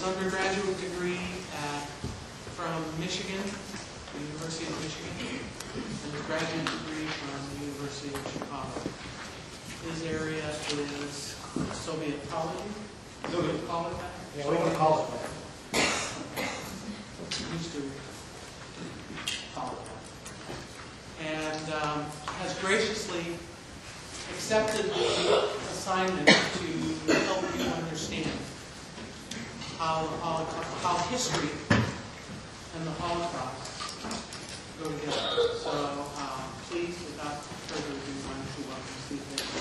undergraduate degree from Michigan, the University of Michigan, and his graduate degree from the University of Chicago. His area is Soviet polity. Soviet polity? Yeah, we don't call it that. Used to call it that. And has graciously accepted the assignment to help you understand how history and the Holocaust go together. So please, without further ado, why don't you welcome Steve Bittner.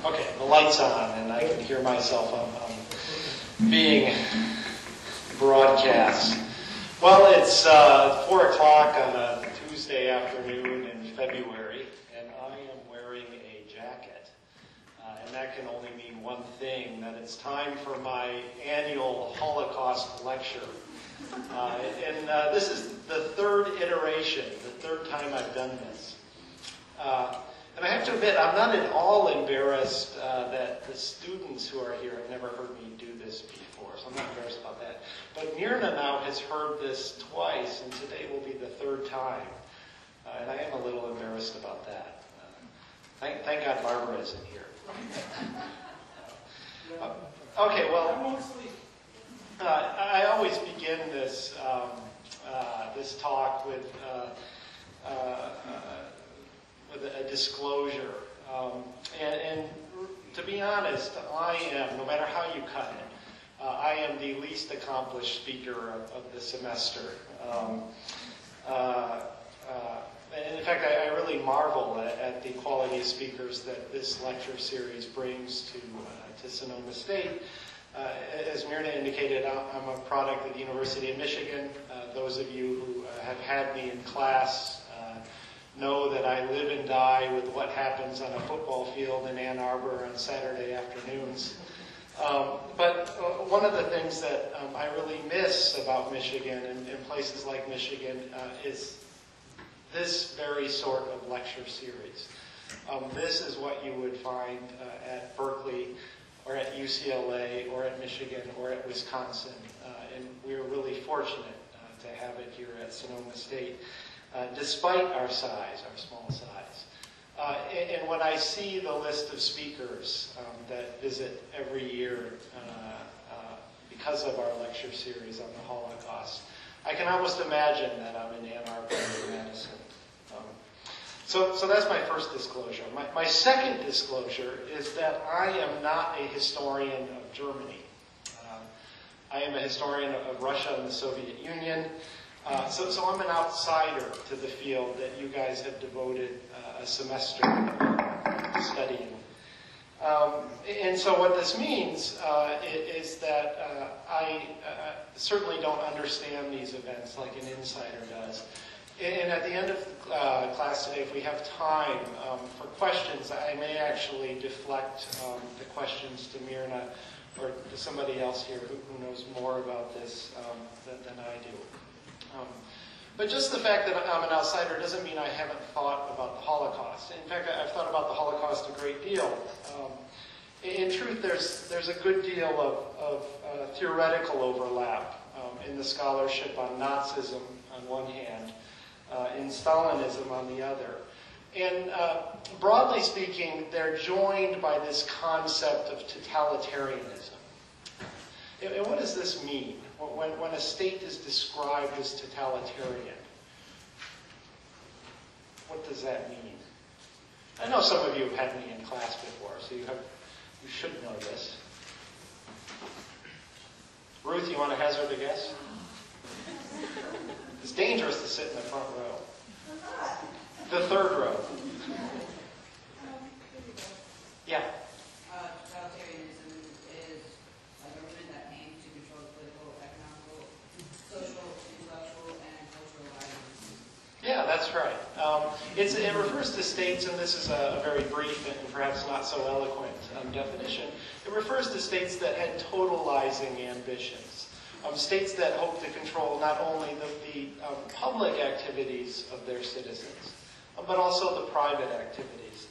Okay, the light's on, and I can hear myself being broadcast. Well, it's 4 o'clock on a Tuesday afternoon in February, and I am wearing a jacket. And that can only mean one thing, that it's time for my annual Holocaust lecture. And this is the third iteration, the third time I've done this. And I have to admit, I'm not at all embarrassed that the students who are here have never heard me do this before, so I'm not embarrassed about that. But Myrna now has heard this twice, and today will be the third time. And I am a little embarrassed about that. Thank God Barbara isn't here. Okay, well, I always begin this this talk with a disclosure. And to be honest, I am, no matter how you cut it, I am the least accomplished speaker of the semester. And in fact, I really marvel at the quality of speakers that this lecture series brings to Sonoma State. As Myrna indicated, I'm a product of the University of Michigan. Those of you who have had me in class know that I live and die with what happens on a football field in Ann Arbor on Saturday afternoons. But one of the things that I really miss about Michigan and places like Michigan is this very sort of lecture series. This is what you would find at Berkeley or at UCLA or at Michigan or at Wisconsin. And we're really fortunate to have it here at Sonoma State. Despite our size, our small size. And when I see the list of speakers that visit every year because of our lecture series on the Holocaust, I can almost imagine that I'm in Ann Arbor or Madison. So that's my first disclosure. My second disclosure is that I am not a historian of Germany. I am a historian of Russia and the Soviet Union. So I'm an outsider to the field that you guys have devoted a semester studying. And so what this means is that I certainly don't understand these events like an insider does. And at the end of class today, if we have time for questions, I may actually deflect the questions to Myrna or to somebody else here who knows more about this than I do. But just the fact that I'm an outsider doesn't mean I haven't thought about the Holocaust. In fact, I've thought about the Holocaust a great deal. In truth, there's a good deal of theoretical overlap in the scholarship on Nazism on one hand, in Stalinism on the other. And broadly speaking, they're joined by this concept of totalitarianism. And what does this mean? When a state is described as totalitarian, what does that mean? I know some of you have had me in class before, so you should know this. Ruth Ruth, you want to hazard a guess? It's dangerous to sit in the front row. The third row. Yeah. Totalitarianism is a government that aims to control the political, economic, social, intellectual, and cultural items. Yeah, that's right. It refers to states, and this is a very brief and perhaps not so eloquent definition. It refers to states that had totalizing ambitions. States that hope to control not only the public activities of their citizens, but also the private activities.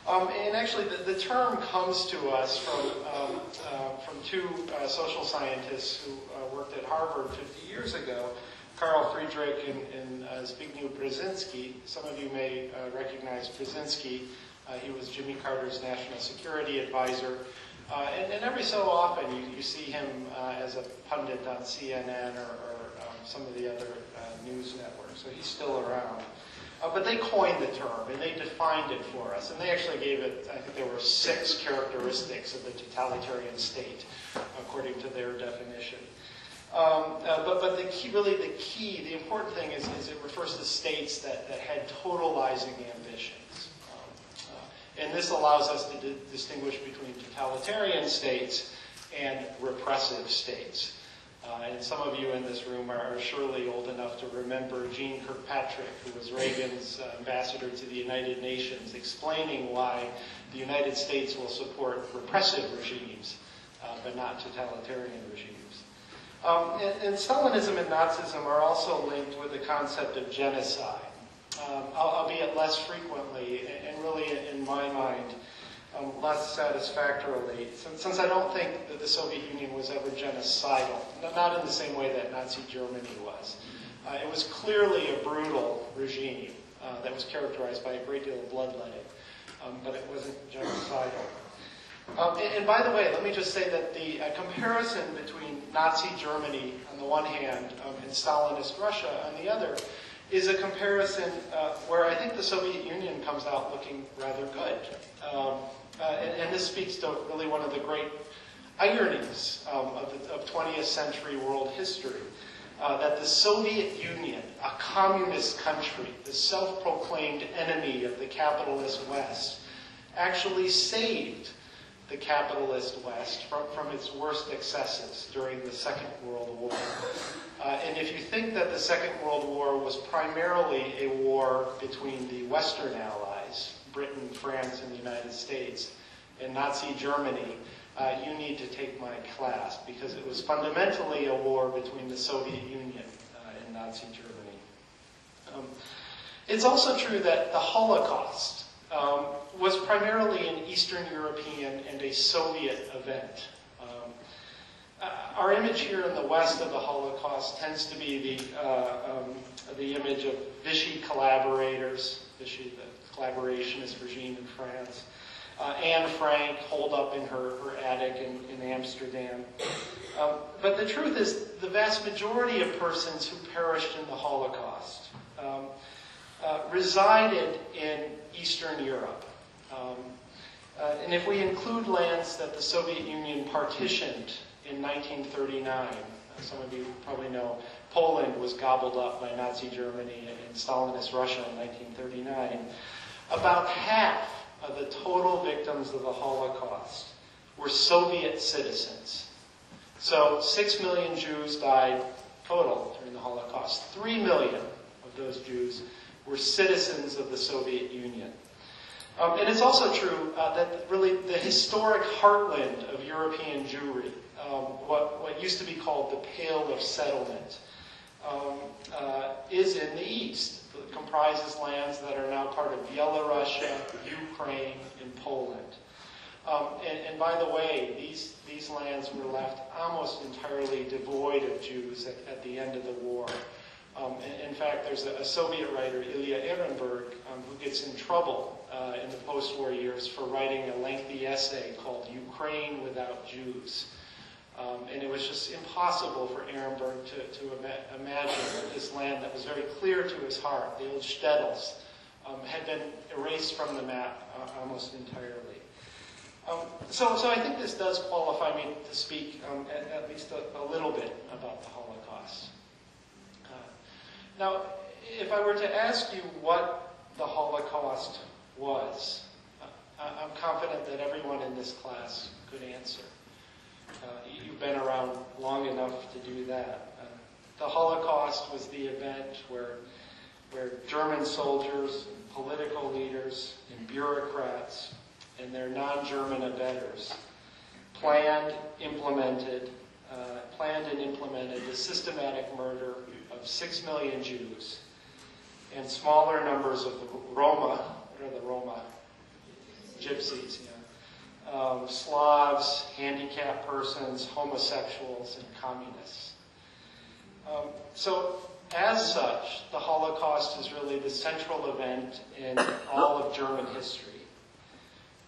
And actually, the term comes to us from two social scientists who worked at Harvard 50 years ago, Karl Friedrich and Zbigniew Brzezinski. Some of you may recognize Brzezinski. He was Jimmy Carter's national security advisor. And every so often you see him as a pundit on CNN or some of the other news networks. So he's still around. But they coined the term, and they defined it for us. And they actually gave it, I think there were 6 characteristics of the totalitarian state, according to their definition. But the key, the important thing is it refers to states that had totalizing ambitions. And this allows us to distinguish between totalitarian states and repressive states. And some of you in this room are surely old enough to remember Jeane Kirkpatrick, who was Reagan's ambassador to the United Nations, explaining why the United States will support repressive regimes, but not totalitarian regimes. And Stalinism and Nazism are also linked with the concept of genocide, albeit less frequently, and really, in my mind, less satisfactorily, since I don't think that the Soviet Union was ever genocidal, not in the same way that Nazi Germany was. It was clearly a brutal regime that was characterized by a great deal of bloodletting, but it wasn't genocidal. And by the way, let me just say that the comparison between Nazi Germany on the one hand and Stalinist Russia on the other is a comparison where I think the Soviet Union comes out looking rather good. And this speaks to really one of the great ironies of 20th century world history, that the Soviet Union, a communist country, the self-proclaimed enemy of the capitalist West, actually saved the capitalist West from its worst excesses during the Second World War. And if you think that the Second World War was primarily a war between the Western Allies, Britain, France, and the United States, and Nazi Germany, you need to take my class, because it was fundamentally a war between the Soviet Union and Nazi Germany. It's also true that the Holocaust was primarily an Eastern European and a Soviet event. Our image here in the West of the Holocaust tends to be the image of Vichy collaborators, Vichy, the collaborationist regime in France, Anne Frank holed up in her attic in Amsterdam. But the truth is, the vast majority of persons who perished in the Holocaust resided in Eastern Europe. And if we include lands that the Soviet Union partitioned in 1939, some of you probably know, Poland was gobbled up by Nazi Germany and Stalinist Russia in 1939. About half of the total victims of the Holocaust were Soviet citizens. So 6 million Jews died total during the Holocaust. 3 million of those Jews were citizens of the Soviet Union. And it's also true that really the historic heartland of European Jewry, what used to be called the Pale of Settlement, is in the East. It comprises lands that are now part of Belarusia, Ukraine, and Poland. And by the way, these lands were left almost entirely devoid of Jews at the end of the war. In fact, there's a Soviet writer, Ilya Ehrenberg, who gets in trouble in the post-war years for writing a lengthy essay called Ukraine Without Jews. And it was just impossible for Ehrenberg to imagine that this land that was very clear to his heart, the old shtetls, had been erased from the map almost entirely. So I think this does qualify me to speak at least a little bit about the Holocaust. Now, if I were to ask you what the Holocaust was, I'm confident that everyone in this class could answer. You've been around long enough to do that. The Holocaust was the event where German soldiers, and political leaders, and bureaucrats, and their non-German abettors planned and implemented the systematic murder of 6 million Jews and smaller numbers of the Roma, what are the Roma? Gypsies, Slavs, handicapped persons, homosexuals, and communists. So, as such, the Holocaust is really the central event in all of German history.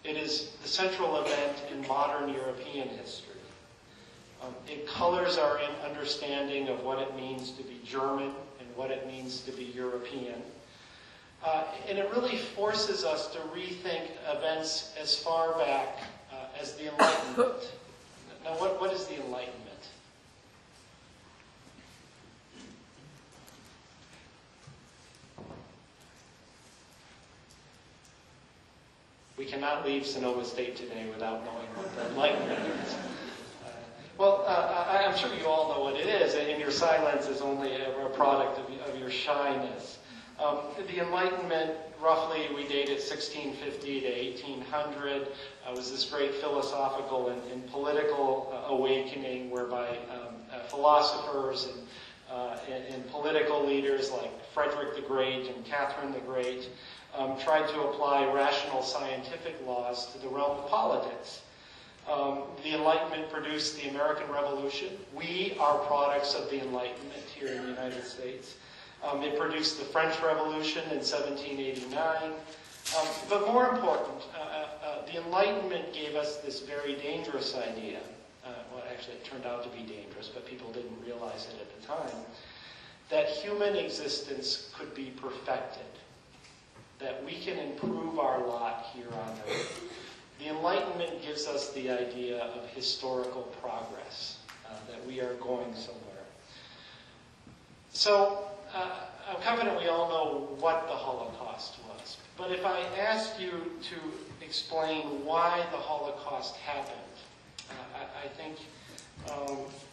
It is the central event in modern European history. It colors our understanding of what it means to be German and what it means to be European. And it really forces us to rethink events as far back as the Enlightenment. Now, what is the Enlightenment? We cannot leave Sonoma State today without knowing what the Enlightenment is. I'm sure you all know what it is, and your silence is only a product of your shyness. The Enlightenment, roughly, we date it 1650 to 1800, was this great philosophical and political awakening whereby philosophers and political leaders like Frederick the Great and Catherine the Great tried to apply rational scientific laws to the realm of politics. The Enlightenment produced the American Revolution. We are products of the Enlightenment here in the United States. It produced the French Revolution in 1789. But more important, the Enlightenment gave us this very dangerous idea. Well, actually, it turned out to be dangerous, but people didn't realize it at the time. That human existence could be perfected. That we can improve our lot here on Earth. The Enlightenment gives us the idea of historical progress, that we are going somewhere. So, I'm confident we all know what the Holocaust was. But if I ask you to explain why the Holocaust happened, I think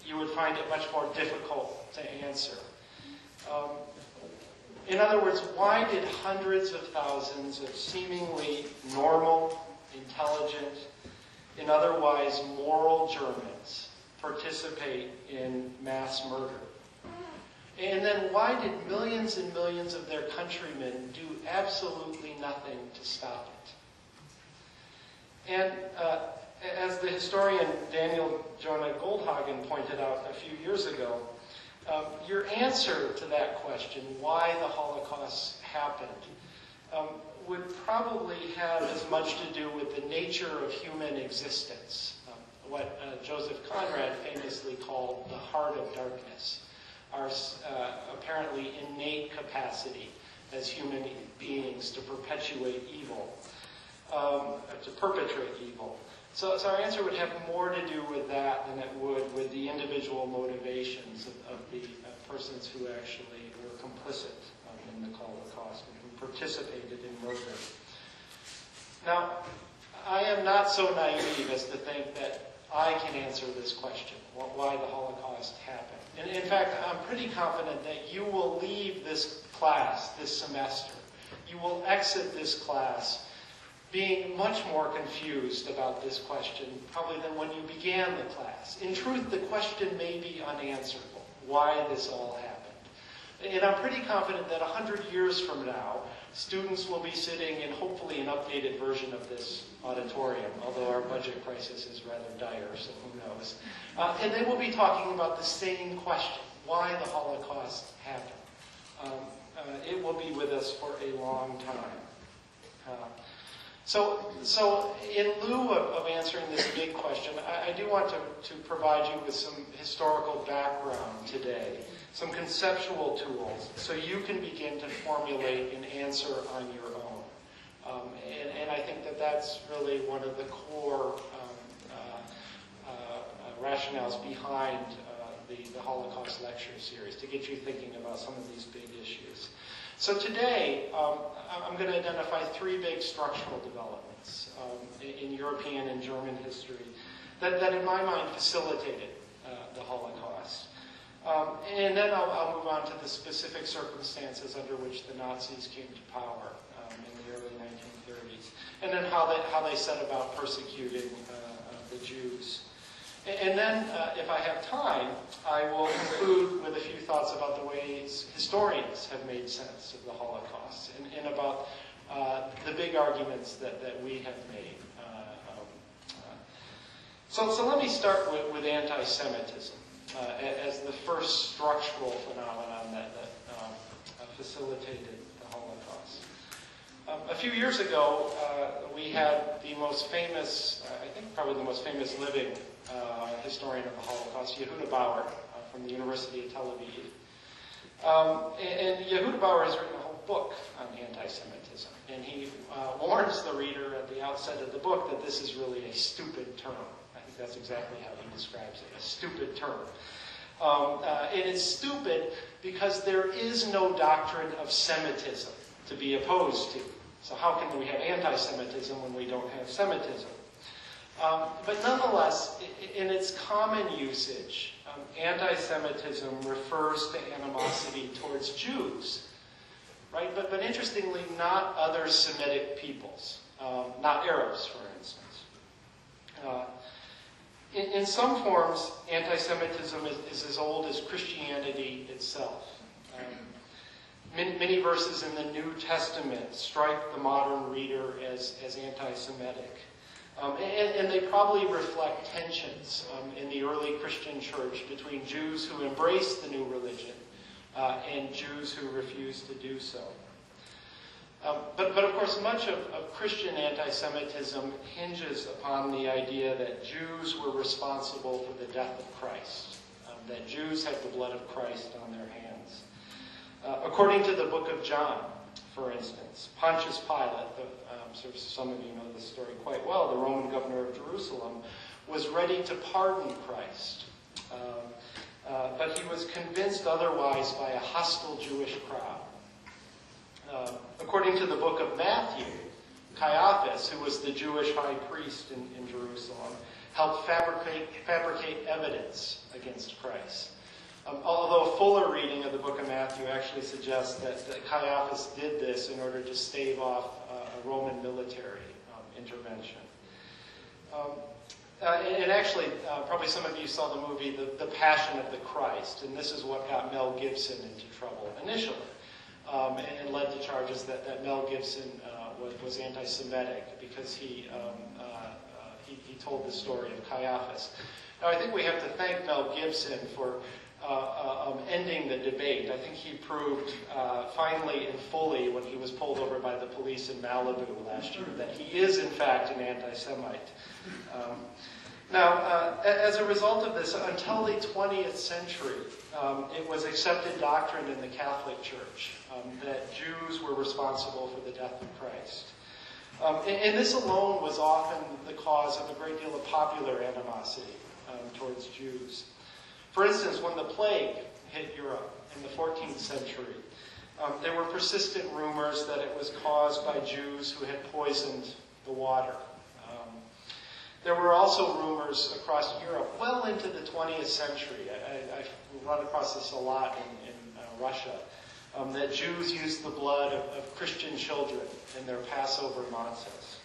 you would find it much more difficult to answer. In other words, why did hundreds of thousands of seemingly normal, intelligent, and otherwise moral Germans participate in mass murder? And then why did millions and millions of their countrymen do absolutely nothing to stop it? And as the historian Daniel Jonah Goldhagen pointed out a few years ago, your answer to that question, why the Holocaust happened, would probably have as much to do with the nature of human existence, what Joseph Conrad famously called the heart of darkness, our apparently innate capacity as human beings to perpetuate evil, to perpetrate evil. So our answer would have more to do with that than it would with the individual motivations of the persons who actually were complicit in the Holocaust and who participated in murder. Now, I am not so naive as to think that I can answer this question, why the Holocaust happened. And in fact, I'm pretty confident that you will leave this class this semester. You will exit this class being much more confused about this question probably than when you began the class. In truth, the question may be unanswerable, why this all happened. And I'm pretty confident that 100 years from now, students will be sitting in hopefully an updated version of this auditorium, although our budget crisis is rather dire, so who knows. And they will be talking about the same question, why the Holocaust happened. It will be with us for a long time. So in lieu of answering this big question, I do want to provide you with some historical background today, some conceptual tools, so you can begin to formulate an answer on your own. And I think that that that's really one of the core rationales behind the Holocaust lecture series, to get you thinking about some of these big issues. So today, I'm going to identify three big structural developments in European and German history that in my mind facilitated the Holocaust. And then I'll move on to the specific circumstances under which the Nazis came to power in the early 1930s, and then how they set about persecuting the Jews. And then, if I have time, I will conclude with a few thoughts about the ways historians have made sense of the Holocaust, and about the big arguments that we have made. So let me start with anti-Semitism as the first structural phenomenon that facilitated the Holocaust. A few years ago, we had the most famous, I think probably the most famous living historian of the Holocaust, Yehuda Bauer, from the University of Tel Aviv. And Yehuda Bauer has written a whole book on anti-Semitism. And he warns the reader at the outset of the book that this is really a stupid term. I think that's exactly how he describes it, a stupid term. And it's stupid because there is no doctrine of Semitism to be opposed to. So how can we have anti-Semitism when we don't have Semitism? But nonetheless, in its common usage, anti-Semitism refers to animosity towards Jews, right? But interestingly, not other Semitic peoples, not Arabs, for instance. In some forms, anti-Semitism is as old as Christianity itself. Many verses in the New Testament strike the modern reader as anti-Semitic. And they probably reflect tensions in the early Christian church between Jews who embraced the new religion and Jews who refused to do so. But of course, much of Christian anti-Semitism hinges upon the idea that Jews were responsible for the death of Christ, that Jews had the blood of Christ on their hands. According to the book of John, for instance, Pontius Pilate, some of you know this story quite well, the Roman governor of Jerusalem, was ready to pardon Christ. But he was convinced otherwise by a hostile Jewish crowd. According to the book of Matthew, Caiaphas, who was the Jewish high priest in Jerusalem, helped fabricate evidence against Christ. Although a fuller reading of the book of Matthew actually suggests that Caiaphas did this in order to stave off a Roman military intervention. And actually, probably some of you saw the movie The Passion of the Christ, and this is what got Mel Gibson into trouble initially, and led to charges that Mel Gibson was anti-Semitic because he told the story of Caiaphas. Now, I think we have to thank Mel Gibson for ending the debate. I think he proved finally and fully when he was pulled over by the police in Malibu last year that he is in fact an anti-Semite. Now, as a result of this, until the 20th century, it was accepted doctrine in the Catholic Church that Jews were responsible for the death of Christ. And this alone was often the cause of a great deal of popular animosity towards Jews. For instance, when the plague hit Europe in the 14th century, there were persistent rumors that it was caused by Jews who had poisoned the water. There were also rumors across Europe well into the 20th century. I've run across this a lot in Russia, that Jews used the blood of Christian children in their Passover matzahs.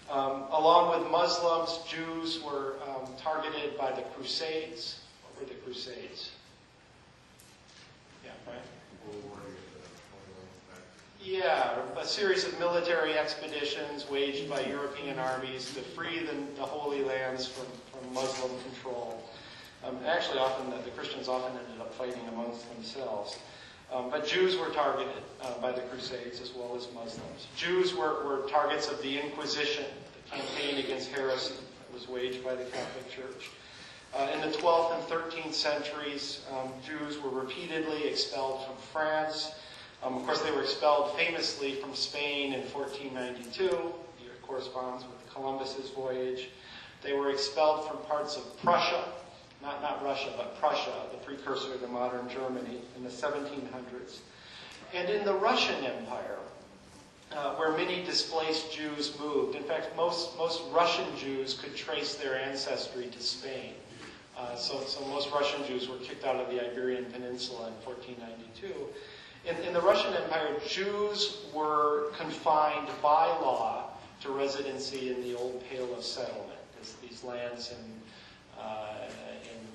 Along with Muslims, Jews were targeted by the Crusades. What were the Crusades? Yeah, right? Yeah, a series of military expeditions waged by European armies to free the Holy Lands from Muslim control. Actually, often the Christians often ended up fighting amongst themselves. But Jews were targeted by the Crusades as well as Muslims. Jews were targets of the Inquisition, the campaign against heresy that was waged by the Catholic Church. In the 12th and 13th centuries, Jews were repeatedly expelled from France. Of course, they were expelled famously from Spain in 1492, the corresponds with Columbus's voyage. They were expelled from parts of Prussia, not Russia, but Prussia, the precursor to modern Germany, in the 1700s. And in the Russian Empire, where many displaced Jews moved. In fact, most Russian Jews could trace their ancestry to Spain. So most Russian Jews were kicked out of the Iberian Peninsula in 1492. In the Russian Empire, Jews were confined by law to residency in the old Pale of Settlement, these lands in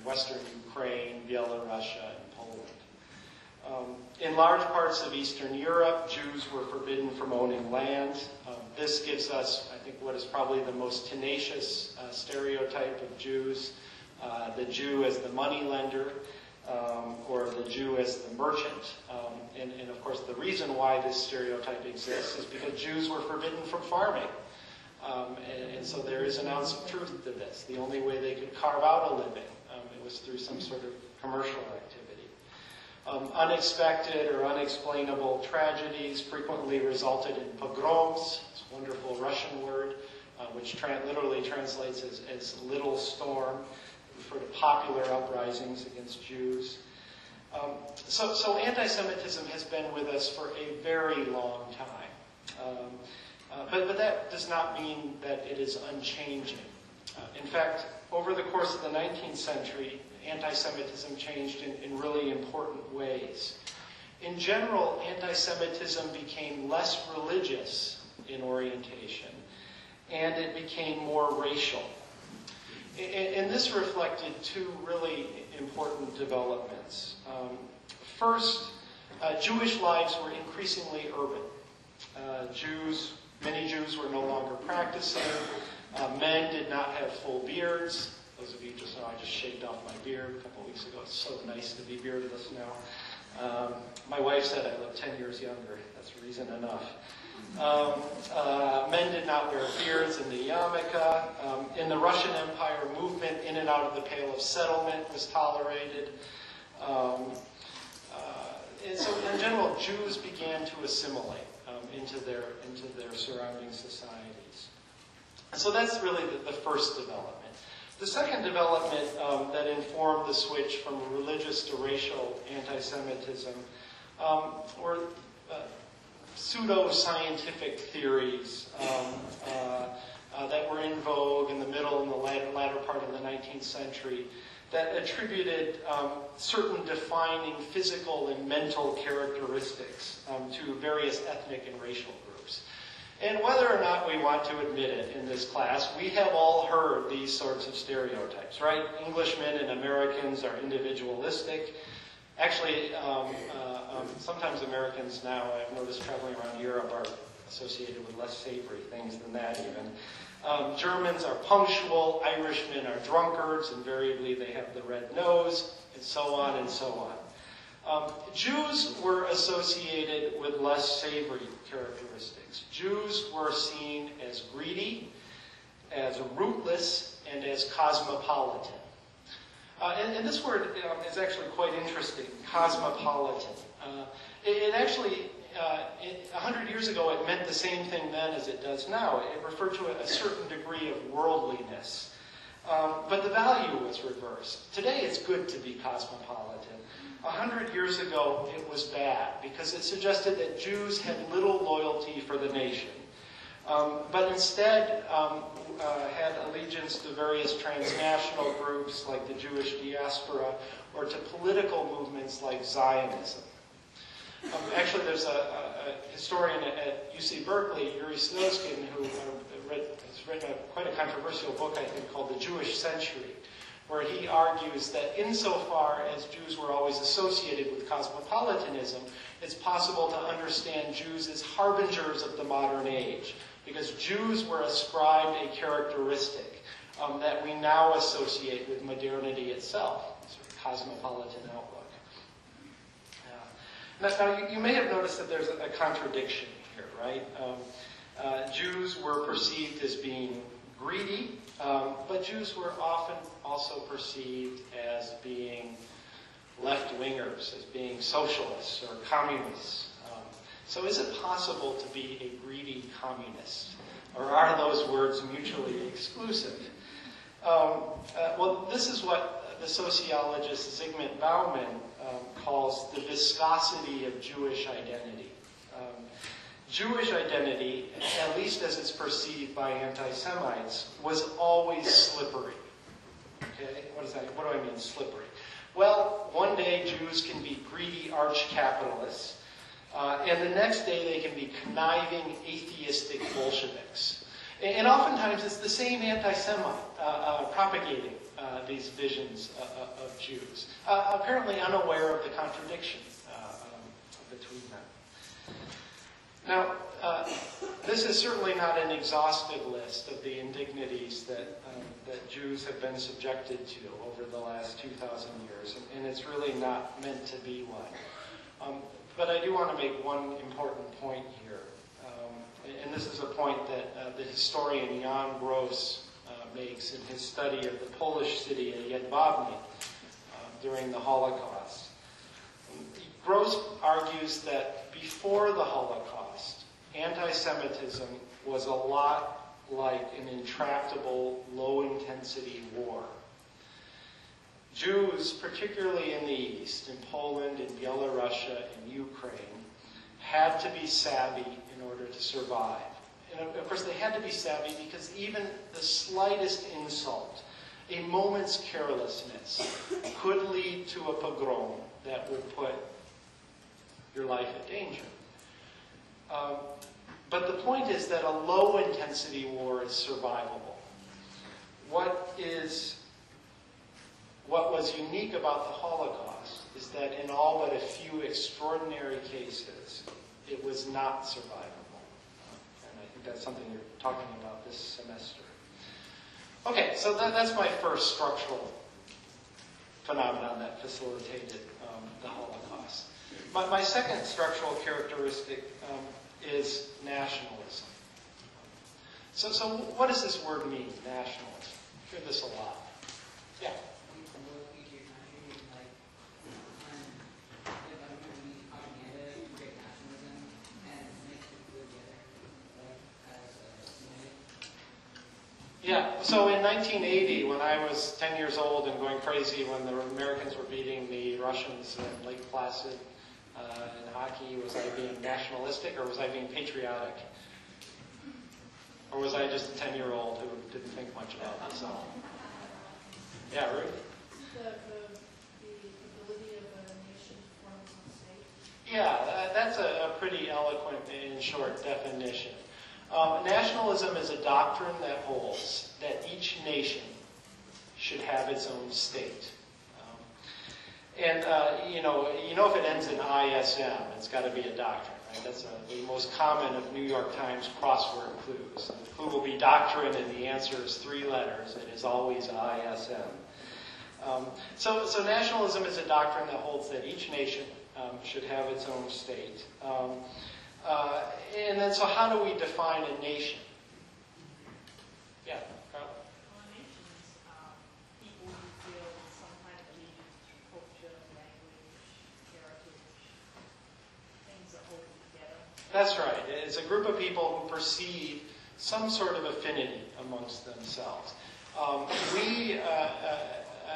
western Ukraine, Byelorussia, and Poland. In large parts of Eastern Europe, Jews were forbidden from owning land. This gives us, I think, what is probably the most tenacious stereotype of Jews. The Jew as the moneylender, or the Jew as the merchant. And of course, the reason why this stereotype exists is because Jews were forbidden from farming. And so there is an ounce of truth to this. The only way they could carve out a living, it was through some sort of commercial activity. Unexpected or unexplainable tragedies frequently resulted in pogroms, this wonderful Russian word, which literally translates as little storm, refer to popular uprisings against Jews. So anti-Semitism has been with us for a very long time. But that does not mean that it is unchanging. In fact, over the course of the 19th century, anti-Semitism changed in really important ways. In general, anti-Semitism became less religious in orientation, and it became more racial. And this reflected two really important developments. First, Jewish lives were increasingly urban. Many Jews were no longer practicing. Men did not have full beards. Those of you just know I just shaved off my beard a couple weeks ago. It's so nice to be beardless now. My wife said I look 10 years younger. That's reason enough. Men did not wear beards in the yarmulke. In the Russian Empire, movement in and out of the Pale of Settlement was tolerated. And so in general, Jews began to assimilate into their surrounding societies. So that's really the first development. The second development that informed the switch from religious to racial anti-Semitism were pseudo-scientific theories that were in vogue in the middle and the latter part of the 19th century that attributed certain defining physical and mental characteristics to various ethnic and racial groups. And whether or not we want to admit it in this class, we have all heard these sorts of stereotypes, right? Englishmen and Americans are individualistic. Actually, sometimes Americans now, I've noticed traveling around Europe, are associated with less savory things than that even. Germans are punctual, Irishmen are drunkards, invariably they have the red nose, and so on and so on. Jews were associated with less savory characteristics. Jews were seen as greedy, as rootless, and as cosmopolitan. And this word is actually quite interesting, cosmopolitan. It actually, 100 years ago, it meant the same thing then as it does now. It referred to a certain degree of worldliness. But the value was reversed. Today, it's good to be cosmopolitan. 100 years ago, it was bad because it suggested that Jews had little loyalty for the nation, but instead had allegiance to various transnational groups like the Jewish diaspora or to political movements like Zionism. Actually, there's a historian at UC Berkeley, Yuri Snowskin, who has written quite a controversial book, I think, called The Jewish Century, where he argues that insofar as Jews were always associated with cosmopolitanism, it's possible to understand Jews as harbingers of the modern age, because Jews were ascribed a characteristic that we now associate with modernity itself, sort of cosmopolitan outlook. Now, you may have noticed that there's a contradiction here, right? Jews were perceived as being greedy, but Jews were often also perceived as being left-wingers, as being socialists or communists. So is it possible to be a greedy communist? Or are those words mutually exclusive? Well, this is what the sociologist Zygmunt Bauman calls the viscosity of Jewish identity. Jewish identity, at least as it's perceived by anti-Semites, was always slippery. Okay? What do I mean, slippery? Well, one day Jews can be greedy arch-capitalists, and the next day they can be conniving, atheistic Bolsheviks. And oftentimes it's the same anti-Semite propagating these visions of Jews, apparently unaware of the contradiction between them. Now, this is certainly not an exhaustive list of the indignities that Jews have been subjected to over the last 2,000 years, and it's really not meant to be one. But I do want to make one important point here, and this is a point that the historian Jan Gross makes in his study of the Polish city of Jedwabne during the Holocaust. Gross argues that before the Holocaust, anti-Semitism was a lot like an intractable, low-intensity war. Jews, particularly in the East, in Poland, in Belarusia, in Ukraine, had to be savvy in order to survive. And of course, they had to be savvy because even the slightest insult, a moment's carelessness, could lead to a pogrom that would put your life in danger. But the point is that a low-intensity war is survivable. What was unique about the Holocaust is that in all but a few extraordinary cases, it was not survivable. And I think that's something you're talking about this semester. Okay, so that's my first structural phenomenon that facilitated the Holocaust. My second structural characteristic is nationalism. So what does this word mean, nationalism? I hear this a lot. Yeah? Yeah, so in 1980, when I was 10 years old and going crazy when the Americans were beating the Russians in Lake Placid in hockey, was I being nationalistic or was I being patriotic? Or was I just a 10-year-old who didn't think much about myself? Yeah, Ruth? The ability of a nation to form its own state? Yeah, that's a pretty eloquent and short definition. Nationalism is a doctrine that holds that each nation should have its own state. You know if it ends in ISM, it's got to be a doctrine, right? That's the most common of New York Times crossword clues. The clue will be doctrine, and the answer is 3 letters. It is always ISM. So nationalism is a doctrine that holds that each nation should have its own state. And then, so how do we define a nation? Yeah, Carla? Well, a nation is people who feel some kind of allegiance to culture, language, heritage, things that hold them together. That's right. It's a group of people who perceive some sort of affinity amongst themselves. We,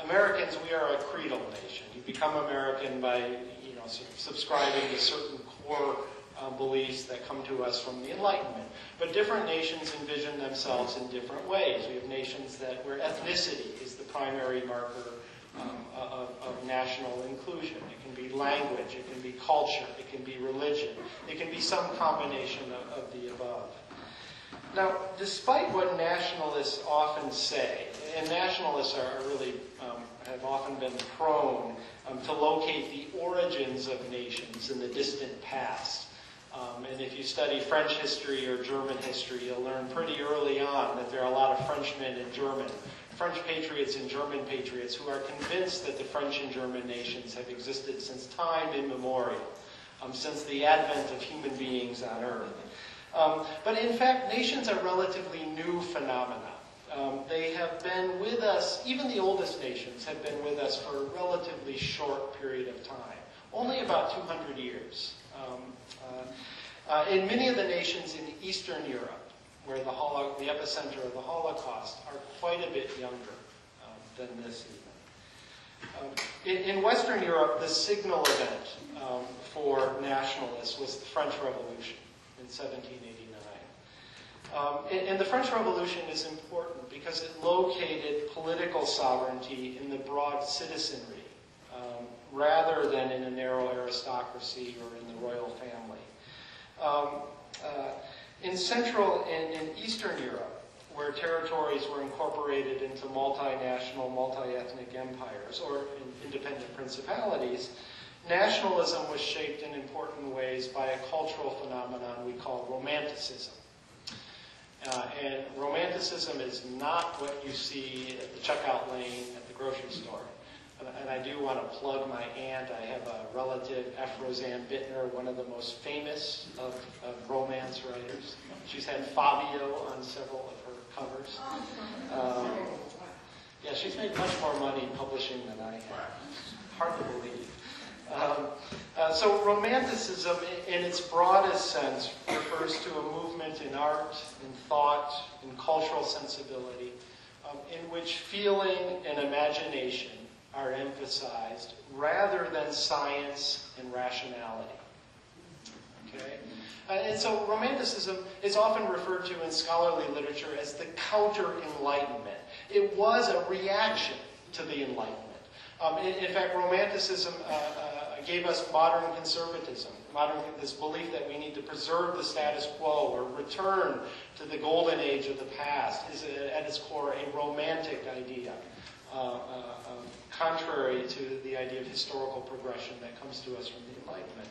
Americans, we are a creedal nation. You become American by, subscribing to certain core beliefs that come to us from the Enlightenment. But different nations envision themselves in different ways. We have nations where ethnicity is the primary marker of national inclusion. It can be language, it can be culture, it can be religion, it can be some combination of the above. Now, despite what nationalists often say, and nationalists are really have often been prone to locate the origins of nations in the distant past. And if you study French history or German history, you'll learn pretty early on that there are a lot of Frenchmen and French patriots and German patriots who are convinced that the French and German nations have existed since time immemorial, since the advent of human beings on Earth. But in fact, nations are relatively new phenomena. They have been with us, even the oldest nations have been with us for a relatively short period of time, only about 200 years. In many of the nations in Eastern Europe, where the epicenter of the Holocaust, are quite a bit younger than this even. In Western Europe, the signal event for nationalists was the French Revolution in 1789. And the French Revolution is important because it located political sovereignty in the broad citizenry rather than in a narrow aristocracy or in the royal family. In Central and in Eastern Europe, where territories were incorporated into multinational, multi-ethnic empires or independent principalities, nationalism was shaped in important ways by a cultural phenomenon we call Romanticism. And Romanticism is not what you see at the checkout lane at the grocery store. And I do want to plug my aunt. I have a relative, F. Roseanne Bittner, one of the most famous of romance writers. She's had Fabio on several of her covers. Yeah, she's made much more money publishing than I have. Hard to believe. So Romanticism, in its broadest sense, refers to a movement in art, in thought, in cultural sensibility, in which feeling and imagination are emphasized rather than science and rationality. Okay? And so Romanticism is often referred to in scholarly literature as the counter-Enlightenment. It was a reaction to the Enlightenment. In fact, Romanticism gave us modern conservatism, this belief that we need to preserve the status quo or return to the golden age of the past is at its core a romantic idea, contrary to the idea of historical progression that comes to us from the Enlightenment.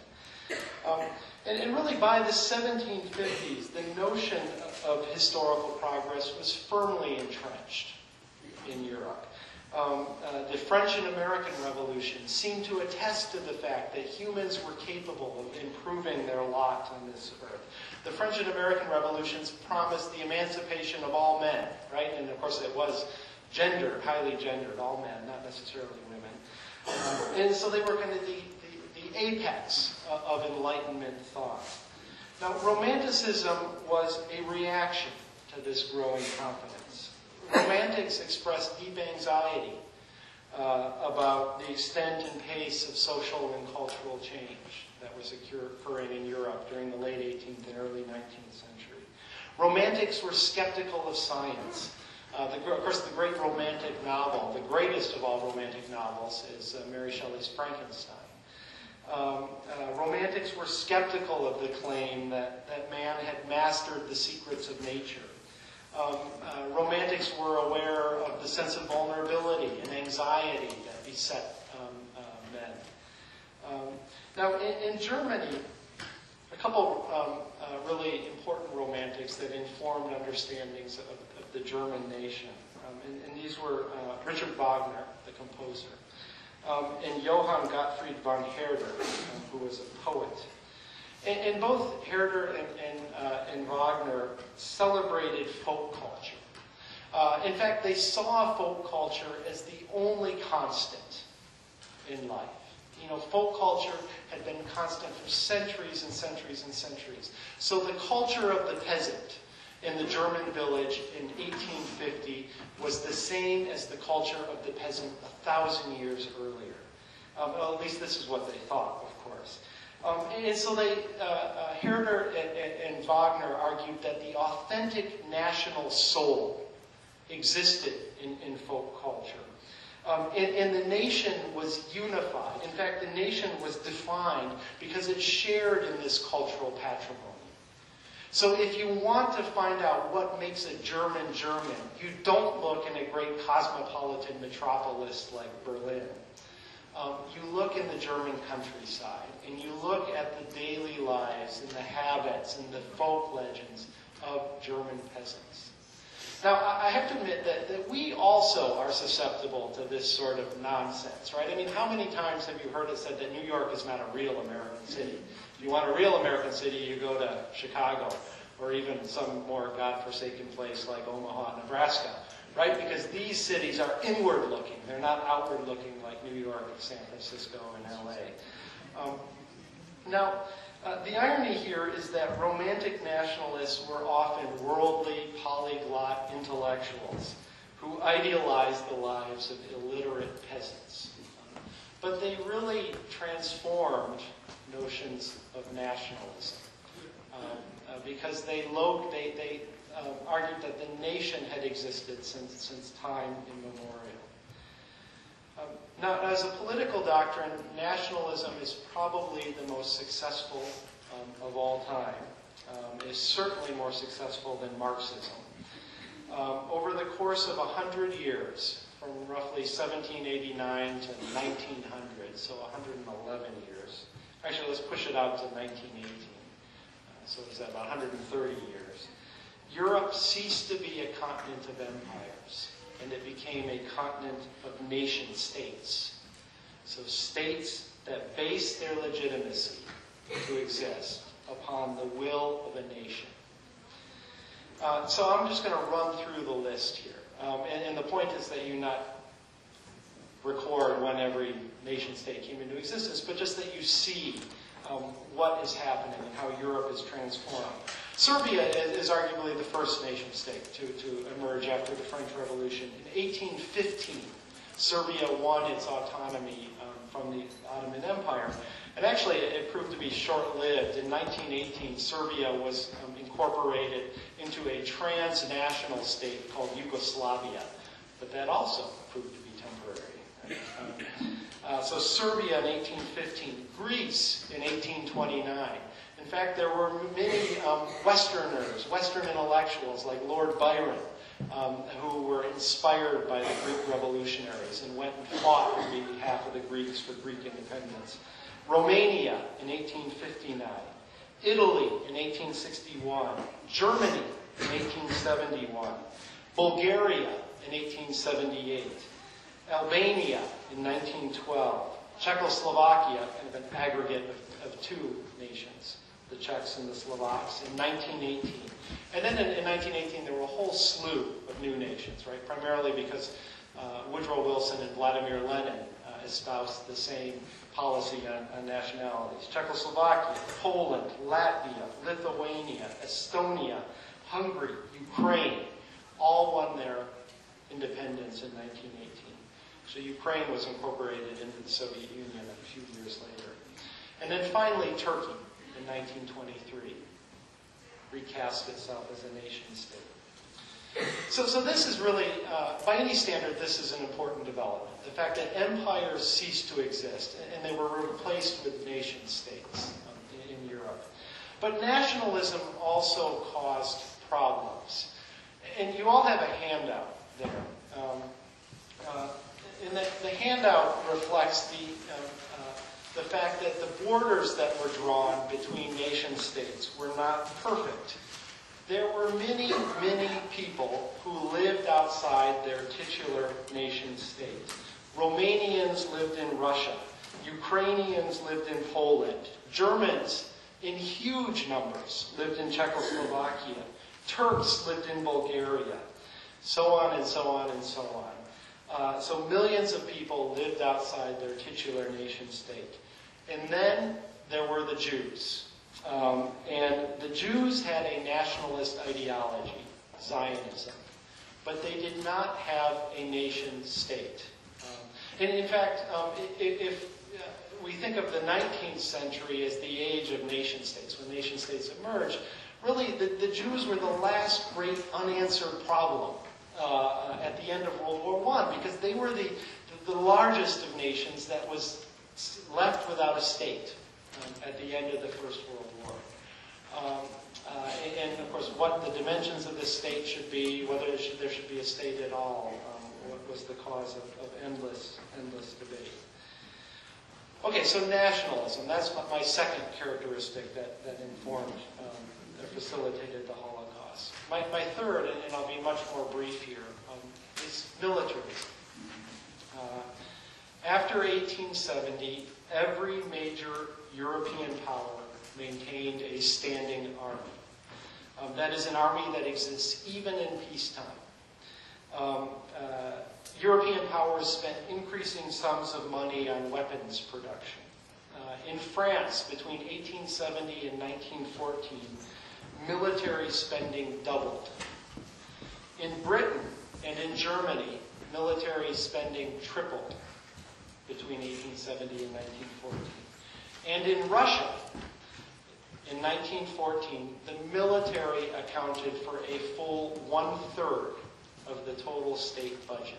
And really by the 1750s, the notion of historical progress was firmly entrenched in Europe. The French and American Revolutions seemed to attest to the fact that humans were capable of improving their lot on this earth. The French and American Revolutions promised the emancipation of all men, right? And of course it was gendered, highly gendered, all men, not necessarily women. And so they were kind of the apex of Enlightenment thought. Now, Romanticism was a reaction to this growing confidence. Romantics expressed deep anxiety about the extent and pace of social and cultural change that was occurring in Europe during the late 18th and early 19th century. Romantics were skeptical of science. Of course, the great romantic novel, the greatest of all romantic novels, is Mary Shelley's Frankenstein. Romantics were skeptical of the claim that man had mastered the secrets of nature. Romantics were aware of the sense of vulnerability and anxiety that beset men. Now, in Germany, a couple really important romantics that informed understandings of the German nation. And these were Richard Wagner, the composer, and Johann Gottfried von Herder, who was a poet. And both Herder and Wagner celebrated folk culture. In fact, they saw folk culture as the only constant in life. You know, folk culture had been constant for centuries and centuries and centuries. So the culture of the peasant in the German village in 1850 was the same as the culture of the peasant 1,000 years earlier. Well, at least this is what they thought, of course. And so Herder and Wagner argued that the authentic national soul existed in folk culture. And the nation was unified. In fact, the nation was defined because it shared in this cultural patrimony. So if you want to find out what makes a German German, you don't look in a great cosmopolitan metropolis like Berlin. You look in the German countryside, and you look at the daily lives and the habits and the folk legends of German peasants. Now, I have to admit that we also are susceptible to this sort of nonsense, right? I mean, how many times have you heard it said that New York is not a real American city? If you want a real American city, you go to Chicago, or even some more godforsaken place like Omaha, Nebraska, right? Because these cities are inward-looking. They're not outward-looking like New York, San Francisco, and L.A. Now, The irony here is that romantic nationalists were often worldly, polyglot intellectuals who idealized the lives of illiterate peasants. But they really transformed notions of nationalism because they argued that the nation had existed since time immemorial. Now, as a political doctrine, nationalism is probably the most successful of all time. It is certainly more successful than Marxism. Over the course of 100 years, from roughly 1789 to 1900, so 111 years. Actually, let's push it out to 1918. So it's about 130 years. Europe ceased to be a continent of empires, and it became a continent of nation-states. So states that base their legitimacy to exist upon the will of a nation. So I'm just going to run through the list here. And the point is that you not record when every nation-state came into existence, but just that you see what is happening and how Europe is transformed. Serbia is arguably the first nation-state to emerge after the French Revolution. In 1815, Serbia won its autonomy from the Ottoman Empire. And actually, it proved to be short-lived. In 1918, Serbia was incorporated into a transnational state called Yugoslavia. But that also proved to be temporary. So Serbia in 1815, Greece in 1829. In fact, there were many Westerners, Western intellectuals like Lord Byron, who were inspired by the Greek revolutionaries and went and fought on behalf of the Greeks for Greek independence. Romania in 1859, Italy in 1861, Germany in 1871, Bulgaria in 1878, Albania in 1912, Czechoslovakia, kind of an aggregate of two nations, the Czechs and the Slovaks, in 1918. And then in 1918, there were a whole slew of new nations, right? Primarily because Woodrow Wilson and Vladimir Lenin espoused the same policy on nationalities. Czechoslovakia, Poland, Latvia, Lithuania, Estonia, Hungary, Ukraine, all won their independence in 1918. So Ukraine was incorporated into the Soviet Union a few years later. And then finally, Turkey in 1923 recast itself as a nation-state. So this is really, by any standard, this is an important development. The fact that empires ceased to exist, and they were replaced with nation-states in Europe. But nationalism also caused problems. And you all have a handout there. And the handout reflects the fact that the borders that were drawn between nation-states were not perfect. There were many, many people who lived outside their titular nation-state. Romanians lived in Russia. Ukrainians lived in Poland. Germans, in huge numbers, lived in Czechoslovakia. Turks lived in Bulgaria. So on and so on and so on. So millions of people lived outside their titular nation-state. And then there were the Jews. And the Jews had a nationalist ideology, Zionism, but they did not have a nation-state. And in fact, if we think of the 19th century as the age of nation-states, when nation-states emerged, really the Jews were the last great unanswered problem at the end of World War I, because they were the largest of nations that was left without a state at the end of the First World War. And of course, what the dimensions of this state should be, whether there should be a state at all, was the cause of endless debate. Okay, so nationalism, that's my second characteristic that informed or facilitated the Holocaust. My third, and I'll be much more brief here, is militarism. After 1870, every major European power maintained a standing army. That is an army that exists even in peacetime. European powers spent increasing sums of money on weapons production. In France, between 1870 and 1914, military spending doubled. In Britain and in Germany, military spending tripled between 1870 and 1914. And in Russia, in 1914, the military accounted for a full 1/3 of the total state budget.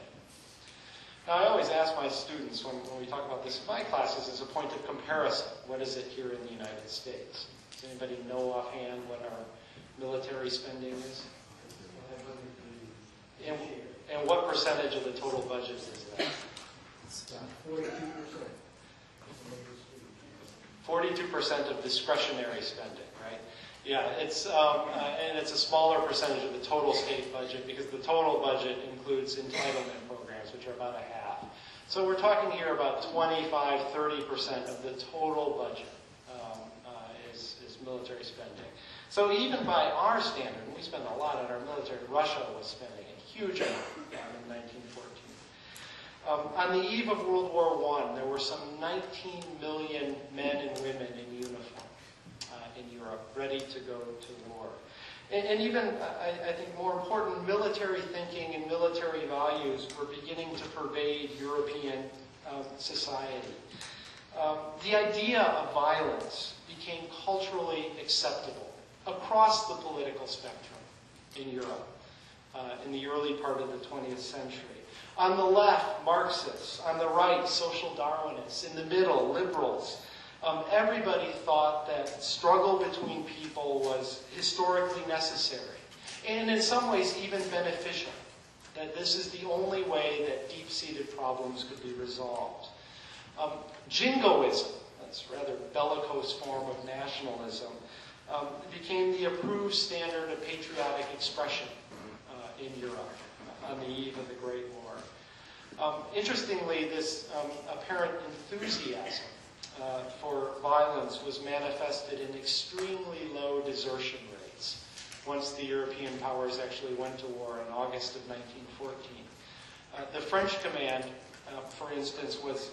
Now, I always ask my students when we talk about this in my classes as a point of comparison, what is it here in the United States? Does anybody know offhand what our military spending is? And what percentage of the total budget is that? It's about 42%. 42% of discretionary spending, right? Yeah, it's and it's a smaller percentage of the total state budget because the total budget includes entitlement programs, which are about a half. So we're talking here about 25-30% of the total budget is military spending. So even by our standard, and we spend a lot on our military, Russia was spending a huge amount in 1914. On the eve of World War I, there were some 19 million men and women in uniform in Europe, ready to go to war. And even, I think more important, military thinking and military values were beginning to pervade European society. The idea of violence became culturally acceptable across the political spectrum in Europe in the early part of the 20th century. On the left, Marxists. On the right, social Darwinists. In the middle, liberals. Everybody thought that struggle between people was historically necessary, and in some ways even beneficial, that this is the only way that deep-seated problems could be resolved. Jingoism, that's a rather bellicose form of nationalism, became the approved standard of patriotic expression in Europe on the eve of the Great War. Interestingly, this apparent enthusiasm for violence was manifested in extremely low desertion rates once the European powers actually went to war in August of 1914. The French command, for instance, was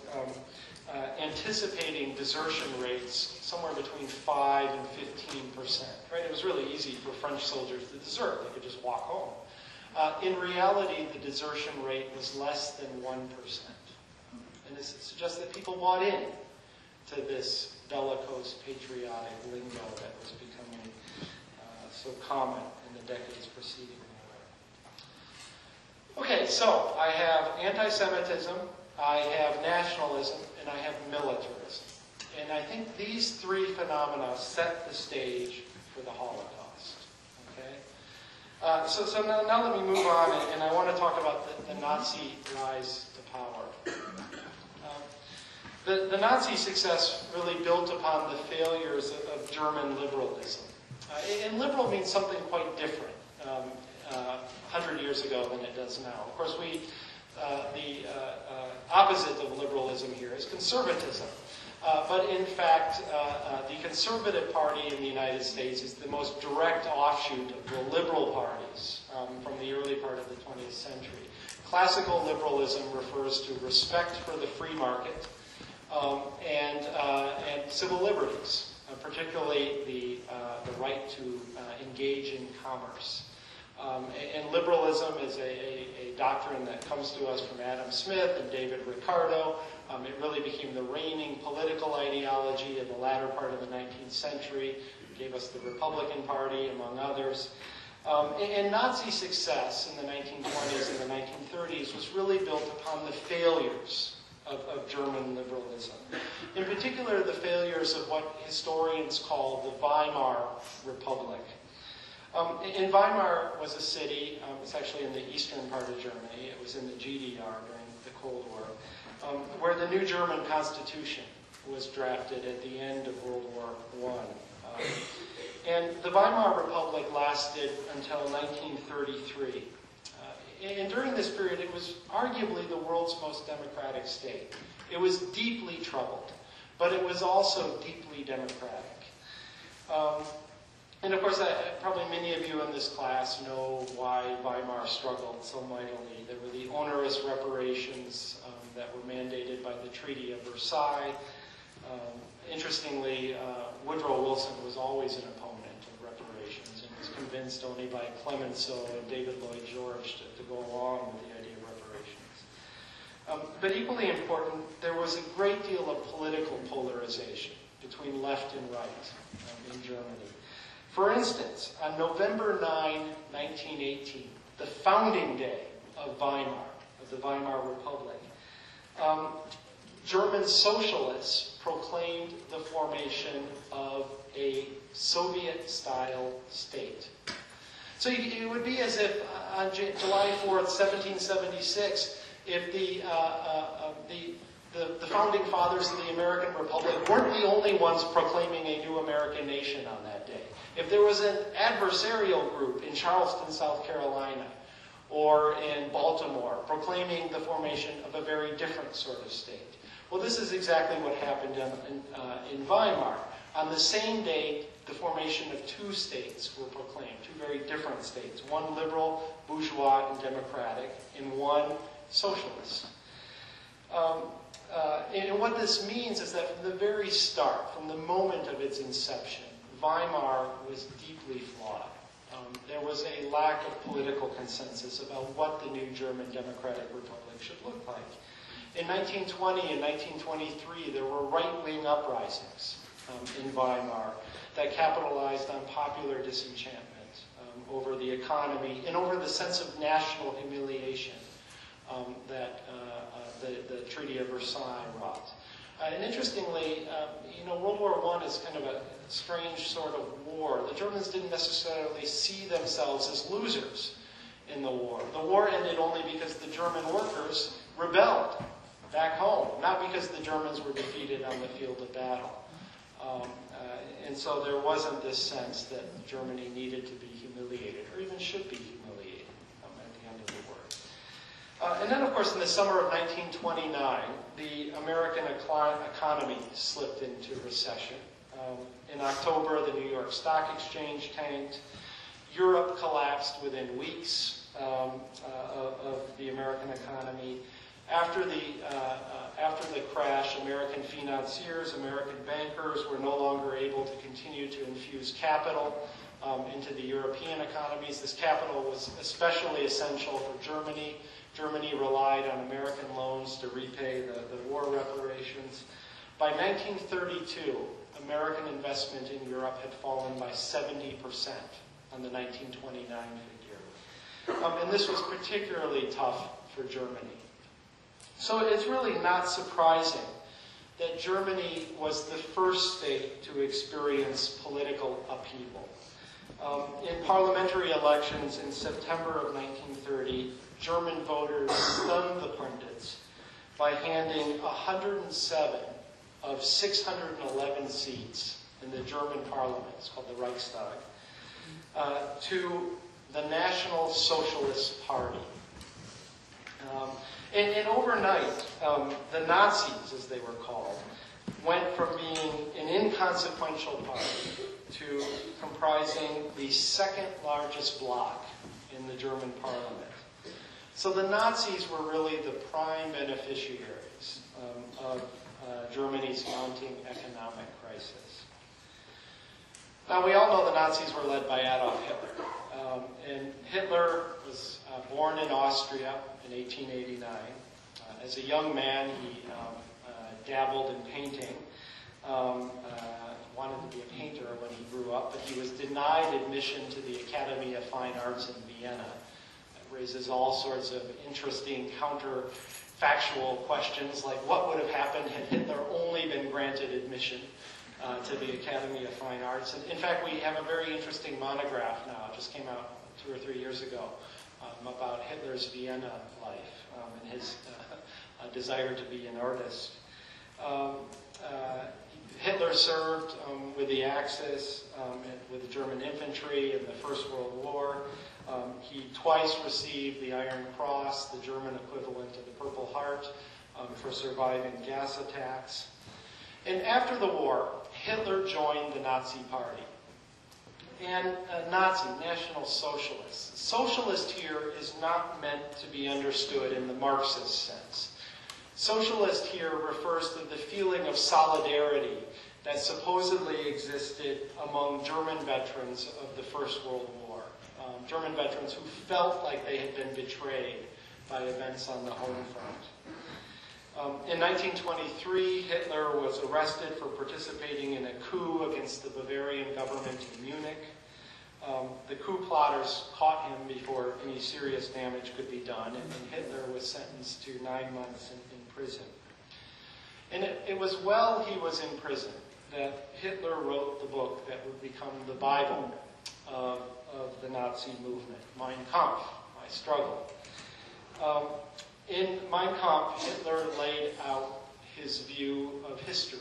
anticipating desertion rates somewhere between 5 and 15%. Right? It was really easy for French soldiers to desert. They could just walk home. In reality, the desertion rate was less than 1%. And this suggests that people bought in to this bellicose, patriotic lingo that was becoming so common in the decades preceding the war. Okay, so I have anti-Semitism, I have nationalism, and I have militarism. And I think these three phenomena set the stage for the Holocaust. Okay? So now let me move on, and I want to talk about the Nazi rise to power. The Nazi success really built upon the failures of German liberalism. And liberal means something quite different 100 years ago than it does now. Of course, the opposite of liberalism here is conservatism. But in fact, the Conservative Party in the United States is the most direct offshoot of the liberal parties from the early part of the 20th century. Classical liberalism refers to respect for the free market, and civil liberties, particularly the right to engage in commerce. And liberalism is a doctrine that comes to us from Adam Smith and David Ricardo. It really became the reigning political ideology in the latter part of the 19th century. It gave us the Republican Party, among others. And Nazi success in the 1920s and the 1930s was really built upon the failures of German liberalism. In particular, the failures of what historians call the Weimar Republic. In Weimar was a city, it's actually in the eastern part of Germany, it was in the GDR during the Cold War, where the new German Constitution was drafted at the end of World War I. And the Weimar Republic lasted until 1933. And during this period, it was arguably the world's most democratic state. It was deeply troubled, but it was also deeply democratic. And of course, probably many of you in this class know why Weimar struggled so mightily. There were the onerous reparations that were mandated by the Treaty of Versailles. Interestingly, Woodrow Wilson was always an opponent of reparations and was convinced only by Clemenceau and David Lloyd George to go along with the idea of reparations. But equally important, there was a great deal of political polarization between left and right in Germany. For instance, on November 9, 1918, the founding day of Weimar, of the Weimar Republic, German socialists proclaimed the formation of a Soviet-style state. So it would be as if on July 4th, 1776, if the founding fathers of the American Republic weren't the only ones proclaiming a new American nation on that day. If there was an adversarial group in Charleston, South Carolina, or in Baltimore, proclaiming the formation of a very different sort of state. Well, this is exactly what happened in Weimar. On the same day, the formation of two states were proclaimed, two very different states, one liberal, bourgeois, and democratic, and one socialist. And what this means is that from the very start, from the moment of its inception, Weimar was deeply flawed. There was a lack of political consensus about what the new German Democratic Republic should look like. In 1920 and 1923, there were right-wing uprisings in Weimar that capitalized on popular disenchantment over the economy and over the sense of national humiliation that the Treaty of Versailles wrought. And interestingly, World War I is kind of a strange sort of war. The Germans didn't necessarily see themselves as losers in the war. The war ended only because the German workers rebelled back home, not because the Germans were defeated on the field of battle. And so there wasn't this sense that Germany needed to be humiliated, or even should be humiliated at the end of the war. And then, of course, in the summer of 1929, the American economy slipped into recession. In October, the New York Stock Exchange tanked. Europe collapsed within weeks of the American economy. After the crash, American financiers, American bankers were no longer able to continue to infuse capital into the European economies. This capital was especially essential for Germany. Germany relied on American loans to repay the war reparations. By 1932, American investment in Europe had fallen by 70% on the 1929 figure. And this was particularly tough for Germany. So it's really not surprising that Germany was the first state to experience political upheaval. In parliamentary elections in September of 1930, German voters stunned the pundits by handing 107 of 611 seats in the German parliament, it's called the Reichstag, to the National Socialist Party. And overnight, the Nazis, as they were called, went from being an inconsequential party to comprising the second largest bloc in the German parliament. So the Nazis were really the prime beneficiaries of Germany's mounting economic crisis. Now, we all know the Nazis were led by Adolf Hitler. And Hitler was born in Austria in 1889. As a young man, he dabbled in painting. Wanted to be a painter when he grew up, but he was denied admission to the Academy of Fine Arts in Vienna. It raises all sorts of interesting counterfactual questions, like what would have happened had Hitler only been granted admission to the Academy of Fine Arts. And in fact, we have a very interesting monograph now, it just came out 2 or 3 years ago, about Hitler's Vienna life and his desire to be an artist. Hitler served with the Axis, with the German infantry in the First World War. He twice received the Iron Cross, the German equivalent of the Purple Heart, for surviving gas attacks. And after the war, Hitler joined the Nazi Party. And Nazi, National Socialists. Socialist here is not meant to be understood in the Marxist sense. Socialist here refers to the feeling of solidarity that supposedly existed among German veterans of the First World War. German veterans who felt like they had been betrayed by events on the home front. In 1923, Hitler was arrested for participating in a coup against the Bavarian government in Munich. The coup plotters caught him before any serious damage could be done, and Hitler was sentenced to 9 months in prison. And it was while he was in prison that Hitler wrote the book that would become the Bible of the Nazi movement, Mein Kampf, My Struggle. In Mein Kampf, Hitler laid out his view of history.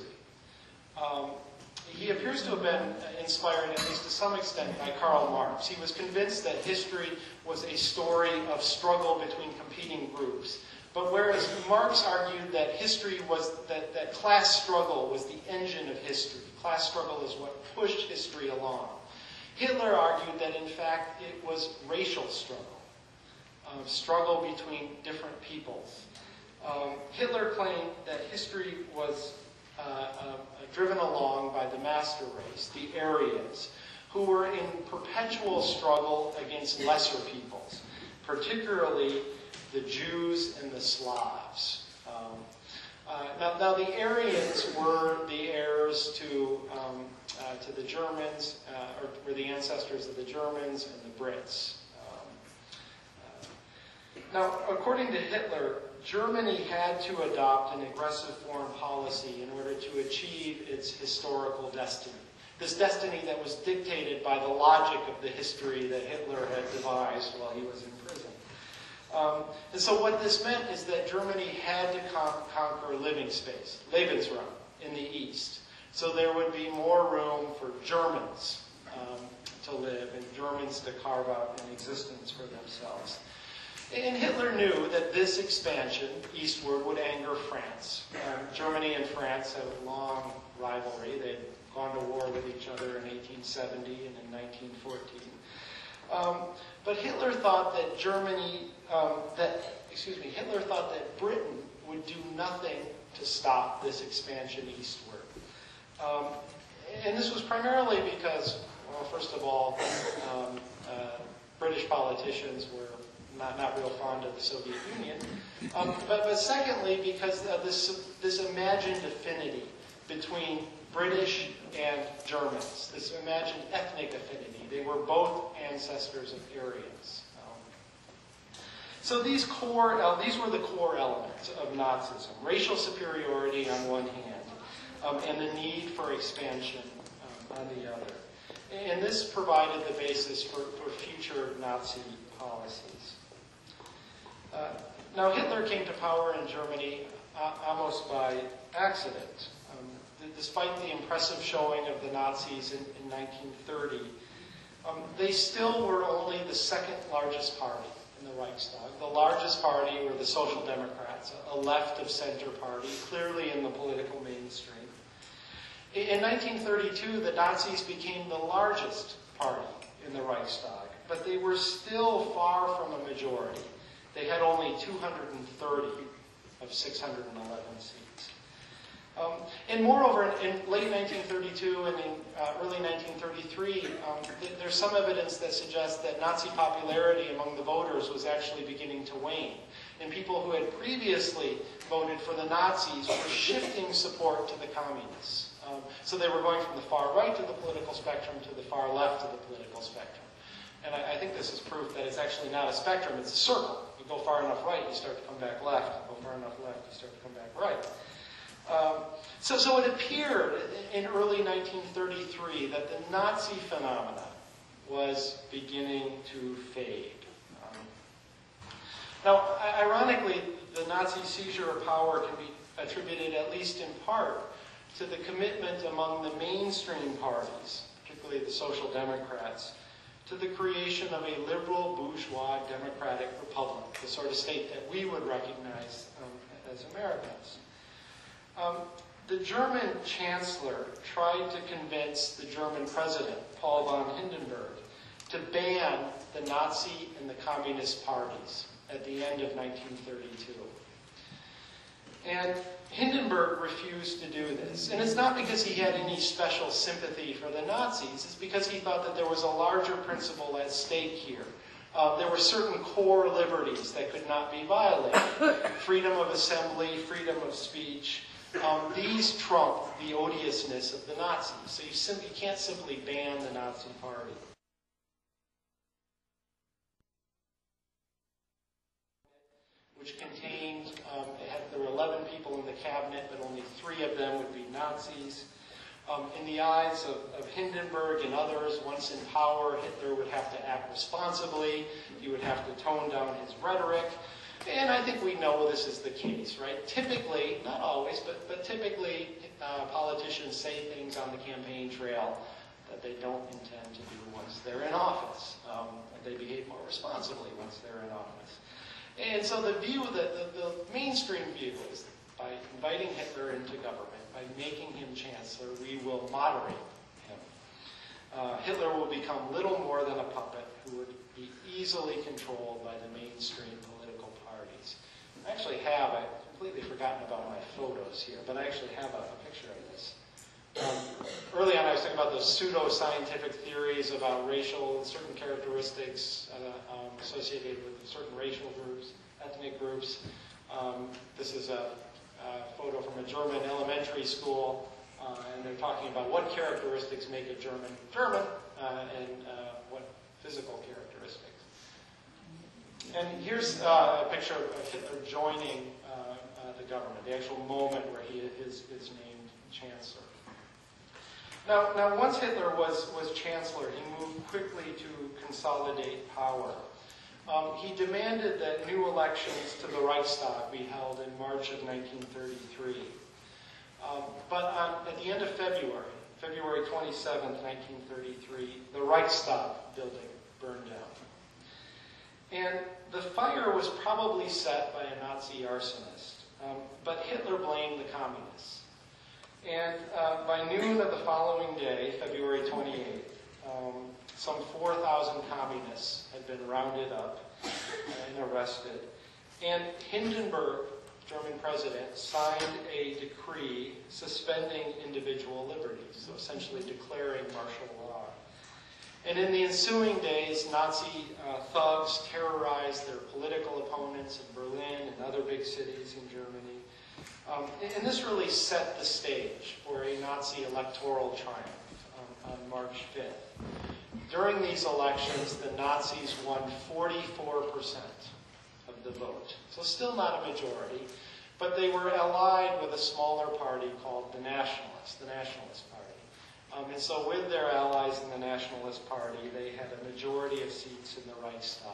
He appears to have been inspired, at least to some extent, by Karl Marx. He was convinced that history was a story of struggle between competing groups. But whereas Marx argued that history was, that class struggle was the engine of history, class struggle is what pushed history along, Hitler argued that in fact it was racial struggle, struggle between different peoples. Hitler claimed that history was driven along by the master race, the Aryans, who were in perpetual struggle against lesser peoples, particularly the Jews and the Slavs. Now the Aryans were the heirs to the Germans, or were the ancestors of the Germans and the Brits. Now, according to Hitler, Germany had to adopt an aggressive foreign policy in order to achieve its historical destiny. This destiny that was dictated by the logic of the history that Hitler had devised while he was in prison. And so what this meant is that Germany had to conquer living space, Lebensraum, in the east. So there would be more room for Germans to live and Germans to carve out an existence for themselves. And Hitler knew that this expansion eastward would anger France. Germany and France had a long rivalry. They'd gone to war with each other in 1870 and in 1914. But Hitler thought that Hitler thought that Britain would do nothing to stop this expansion eastward. And this was primarily because, well, first of all, British politicians were not real fond of the Soviet Union, but secondly, because of this imagined affinity between British and Germans, this imagined ethnic affinity. They were both ancestors of Aryans. So these were the core elements of Nazism: racial superiority on one hand, and the need for expansion on the other. And this provided the basis for future Nazi policies. Now, Hitler came to power in Germany almost by accident. Despite the impressive showing of the Nazis in 1930, they still were only the second largest party in the Reichstag. The largest party were the Social Democrats, a left-of-center party, clearly in the political mainstream. In 1932, the Nazis became the largest party in the Reichstag, but they were still far from a majority. They had only 230 of 611 seats. And moreover, in late 1932 and in early 1933, there's some evidence that suggests that Nazi popularity among the voters was actually beginning to wane. And people who had previously voted for the Nazis were shifting support to the communists. So they were going from the far right of the political spectrum to the far left of the political spectrum. And I think this is proof that it's actually not a spectrum, it's a circle. You go far enough right, you start to come back left. You go far enough left, you start to come back right. So it appeared in early 1933 that the Nazi phenomena was beginning to fade. Now, ironically, the Nazi seizure of power can be attributed, at least in part, to the commitment among the mainstream parties, particularly the Social Democrats, to the creation of a liberal, bourgeois, democratic republic, the sort of state that we would recognize as Americans. The German chancellor tried to convince the German president, Paul von Hindenburg, to ban the Nazi and the Communist parties at the end of 1932. And Hindenburg refused to do this. And it's not because he had any special sympathy for the Nazis. It's because he thought that there was a larger principle at stake here. There were certain core liberties that could not be violated. Freedom of assembly, freedom of speech. These trump the odiousness of the Nazis. So you can't simply ban the Nazi Party. Which contained, there were 11 people in the cabinet, but only 3 of them would be Nazis. In the eyes of Hindenburg and others, once in power, Hitler would have to act responsibly. He would have to tone down his rhetoric. And I think we know this is the case, right? Typically, not always, but typically, politicians say things on the campaign trail that they don't intend to do once they're in office. They behave more responsibly once they're in office. And so the view, the mainstream view is by inviting Hitler into government, by making him chancellor, we will moderate him. Hitler will become little more than a puppet who would be easily controlled by the mainstream political parties. I actually have, I've completely forgotten about my photos here, but I actually have a picture of this. Early on I was talking about those pseudo-scientific theories about racial, certain characteristics associated with certain racial groups, ethnic groups. This is a photo from a German elementary school, and they're talking about what characteristics make a German German, and what physical characteristics. And here's a picture of Hitler joining the government, the actual moment where he is named chancellor. Now, once Hitler was chancellor, he moved quickly to consolidate power. He demanded that new elections to the Reichstag be held in March of 1933. But at the end of February 27th, 1933, the Reichstag building burned down. And the fire was probably set by a Nazi arsonist, but Hitler blamed the communists. And by noon of the following day, February 28th, some 4,000 communists had been rounded up and arrested. And Hindenburg, German president, signed a decree suspending individual liberties, so essentially declaring martial law. And in the ensuing days, Nazi thugs terrorized their political opponents in Berlin and other big cities in Germany. And this really set the stage for a Nazi electoral triumph on March 5th. During these elections, the Nazis won 44% of the vote. So still not a majority, but they were allied with a smaller party called the Nationalist Party. And so with their allies in the Nationalist Party, they had a majority of seats in the Reichstag.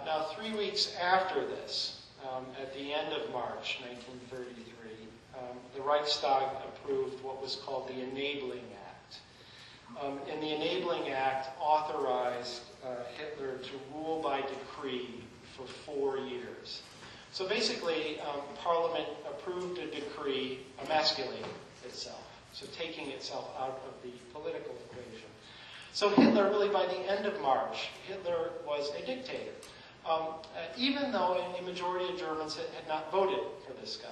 Now, 3 weeks after this, at the end of March 1933, the Reichstag approved what was called the Enabling Act. And the Enabling Act authorized Hitler to rule by decree for 4 years. So basically, Parliament approved a decree emasculating itself, so taking itself out of the political equation. So Hitler, really by the end of March, Hitler was a dictator. Even though a majority of Germans had not voted for this guy.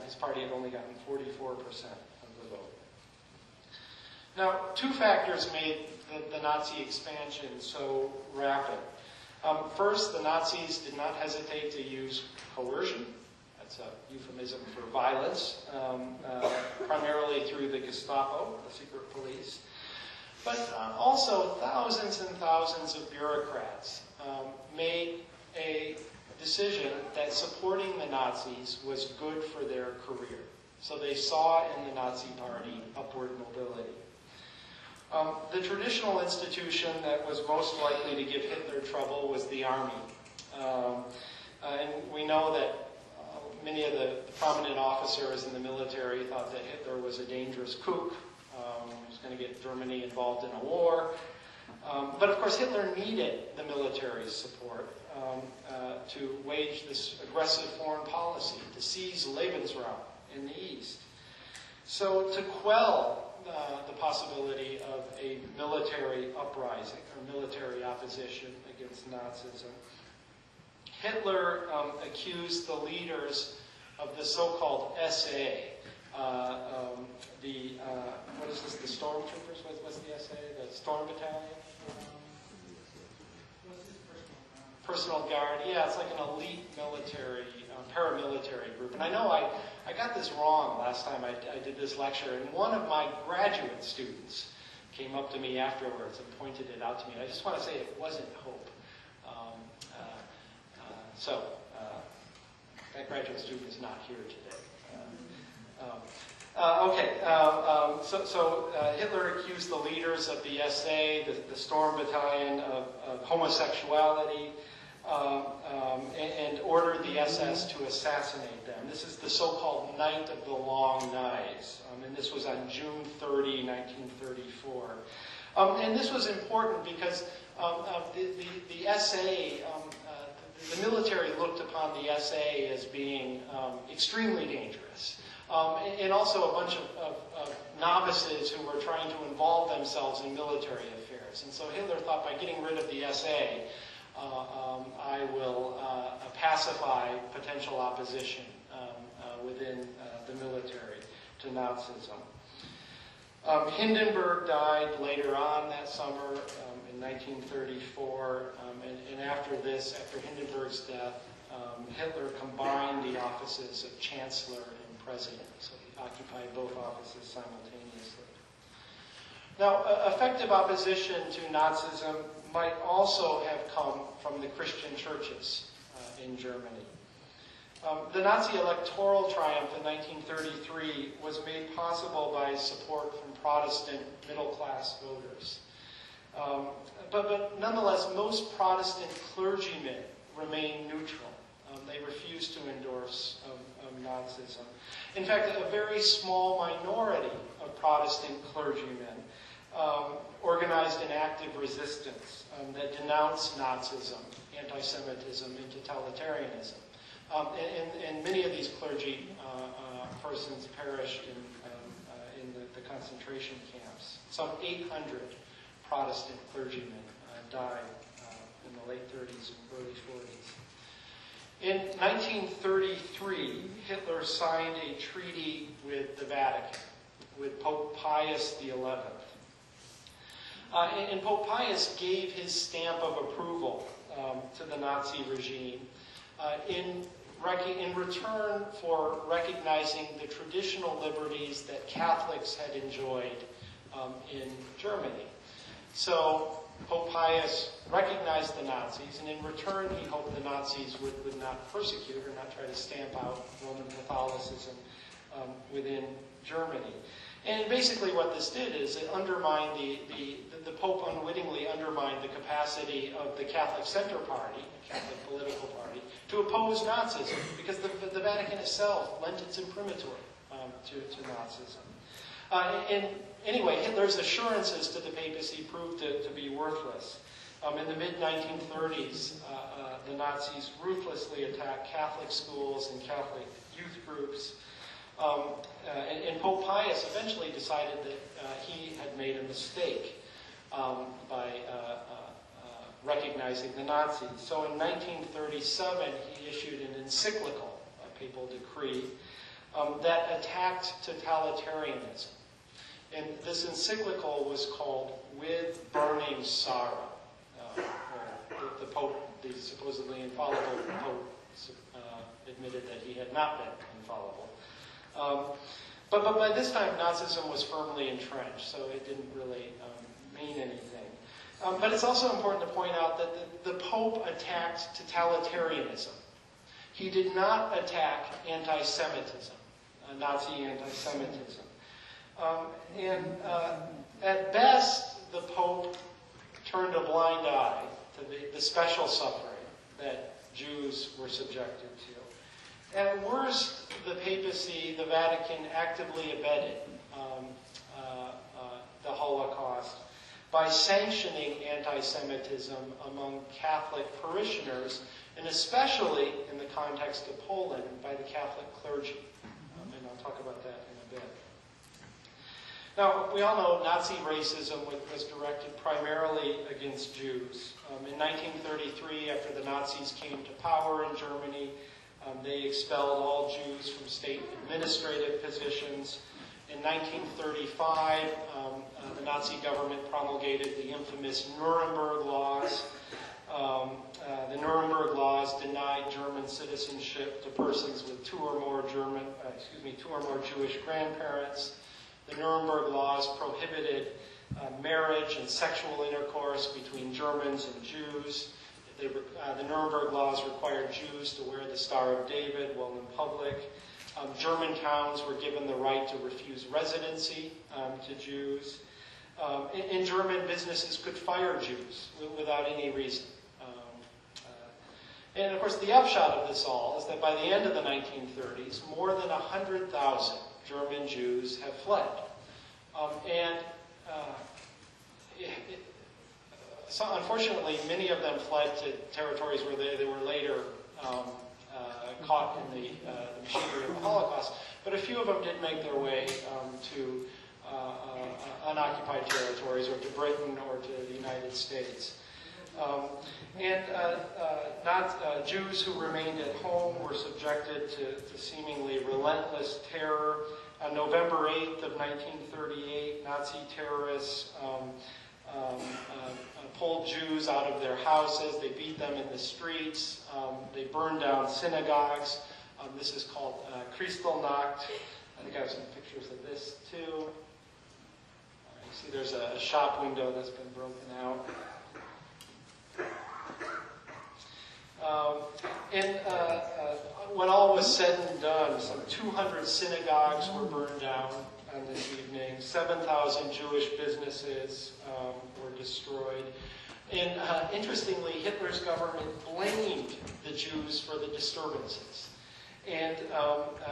His party had only gotten 44% of the vote. Now, 2 factors made the Nazi expansion so rapid. First, the Nazis did not hesitate to use coercion. That's a euphemism for violence, primarily through the Gestapo, the secret police. But also, thousands and thousands of bureaucrats made a decision that supporting the Nazis was good for their career. So they saw in the Nazi Party upward mobility. The traditional institution that was most likely to give Hitler trouble was the army. And we know that many of the prominent officers in the military thought that Hitler was a dangerous kook. He was going to get Germany involved in a war. But of course, Hitler needed the military's support to wage this aggressive foreign policy, to seize Lebensraum in the East. So to quell the possibility of a military uprising or military opposition against Nazism, Hitler accused the leaders of the so-called SA. What is this, the stormtroopers? What's the SA? The Storm Battalion? What's his Personal Guard. Yeah, it's like an elite military, paramilitary group. And I know I got this wrong last time I did this lecture, and one of my graduate students came up to me afterwards and pointed it out to me. And I just want to say it wasn't Hope. That graduate student is not here today. So Hitler accused the leaders of the SA, the Storm Battalion, of homosexuality, and ordered the SS to assassinate them. This is the so-called Night of the Long Knives, and this was on June 30, 1934. And this was important because the SA, the military looked upon the SA as being extremely dangerous. And also a bunch of novices who were trying to involve themselves in military affairs. And so Hitler thought, by getting rid of the SA, I will pacify potential opposition within the military to Nazism. Hindenburg died later on that summer in 1934, and after Hindenburg's death, Hitler combined the offices of Chancellor and President, so he occupied both offices simultaneously. Now, effective opposition to Nazism might also have come from the Christian churches in Germany. The Nazi electoral triumph in 1933 was made possible by support from Protestant middle-class voters. But nonetheless, most Protestant clergymen remained neutral. They refused to endorse Nazism. In fact, a very small minority of Protestant clergymen organized an active resistance that denounced Nazism, anti-Semitism, and totalitarianism. And many of these clergy persons perished in the concentration camps. Some 800 Protestant clergymen died in the late 30s and early 40s. In 1933, Hitler signed a treaty with the Vatican, with Pope Pius XI. And Pope Pius gave his stamp of approval to the Nazi regime in return for recognizing the traditional liberties that Catholics had enjoyed in Germany. So Pope Pius recognized the Nazis, and in return he hoped the Nazis would not persecute or not try to stamp out Roman Catholicism within Germany. And basically what this did is it undermined the Pope unwittingly undermined the capacity of the Catholic Center Party, the Catholic political party, to oppose Nazism, because the Vatican itself lent its imprimatur to Nazism. And anyway, Hitler's assurances to the papacy proved to be worthless. In the mid-1930s, the Nazis ruthlessly attacked Catholic schools and Catholic youth groups. And Pope Pius eventually decided that he had made a mistake by recognizing the Nazis. So in 1937, he issued an encyclical, a papal decree, that attacked totalitarianism. And this encyclical was called With Burning Sorrow, where the Pope, the supposedly infallible Pope, admitted that he had not been infallible. But by this time, Nazism was firmly entrenched, so it didn't really mean anything. But it's also important to point out that the Pope attacked totalitarianism. He did not attack anti-Semitism, Nazi anti-Semitism. And at best, the Pope turned a blind eye to the special suffering that Jews were subjected to. At worst, the papacy, the Vatican, actively abetted the Holocaust by sanctioning anti-Semitism among Catholic parishioners, and especially in the context of Poland, by the Catholic clergy. And I'll talk about that in a bit. Now, we all know Nazi racism was directed primarily against Jews. In 1933, after the Nazis came to power in Germany, They expelled all Jews from state administrative positions. In 1935, the Nazi government promulgated the infamous Nuremberg Laws. The Nuremberg Laws denied German citizenship to persons with two or more Jewish grandparents. The Nuremberg Laws prohibited marriage and sexual intercourse between Germans and Jews. The Nuremberg Laws required Jews to wear the Star of David while in public. German towns were given the right to refuse residency to Jews. In German, businesses could fire Jews without any reason. And of course, the upshot of this all is that by the end of the 1930s, more than 100,000 German Jews have fled. So unfortunately, many of them fled to territories where they were later caught in the machinery of the Holocaust. But a few of them did make their way to unoccupied territories, or to Britain, or to the United States. Jews who remained at home were subjected to seemingly relentless terror. On November 8th of 1938, Nazi terrorists pulled Jews out of their houses. They beat them in the streets. They burned down synagogues. This is called Kristallnacht. I think I have some pictures of this too. You see there's a shop window that's been broken out. When all was said and done, some 200 synagogues were burned down on this evening. 7,000 Jewish businesses were destroyed. And interestingly, Hitler's government blamed the Jews for the disturbances. And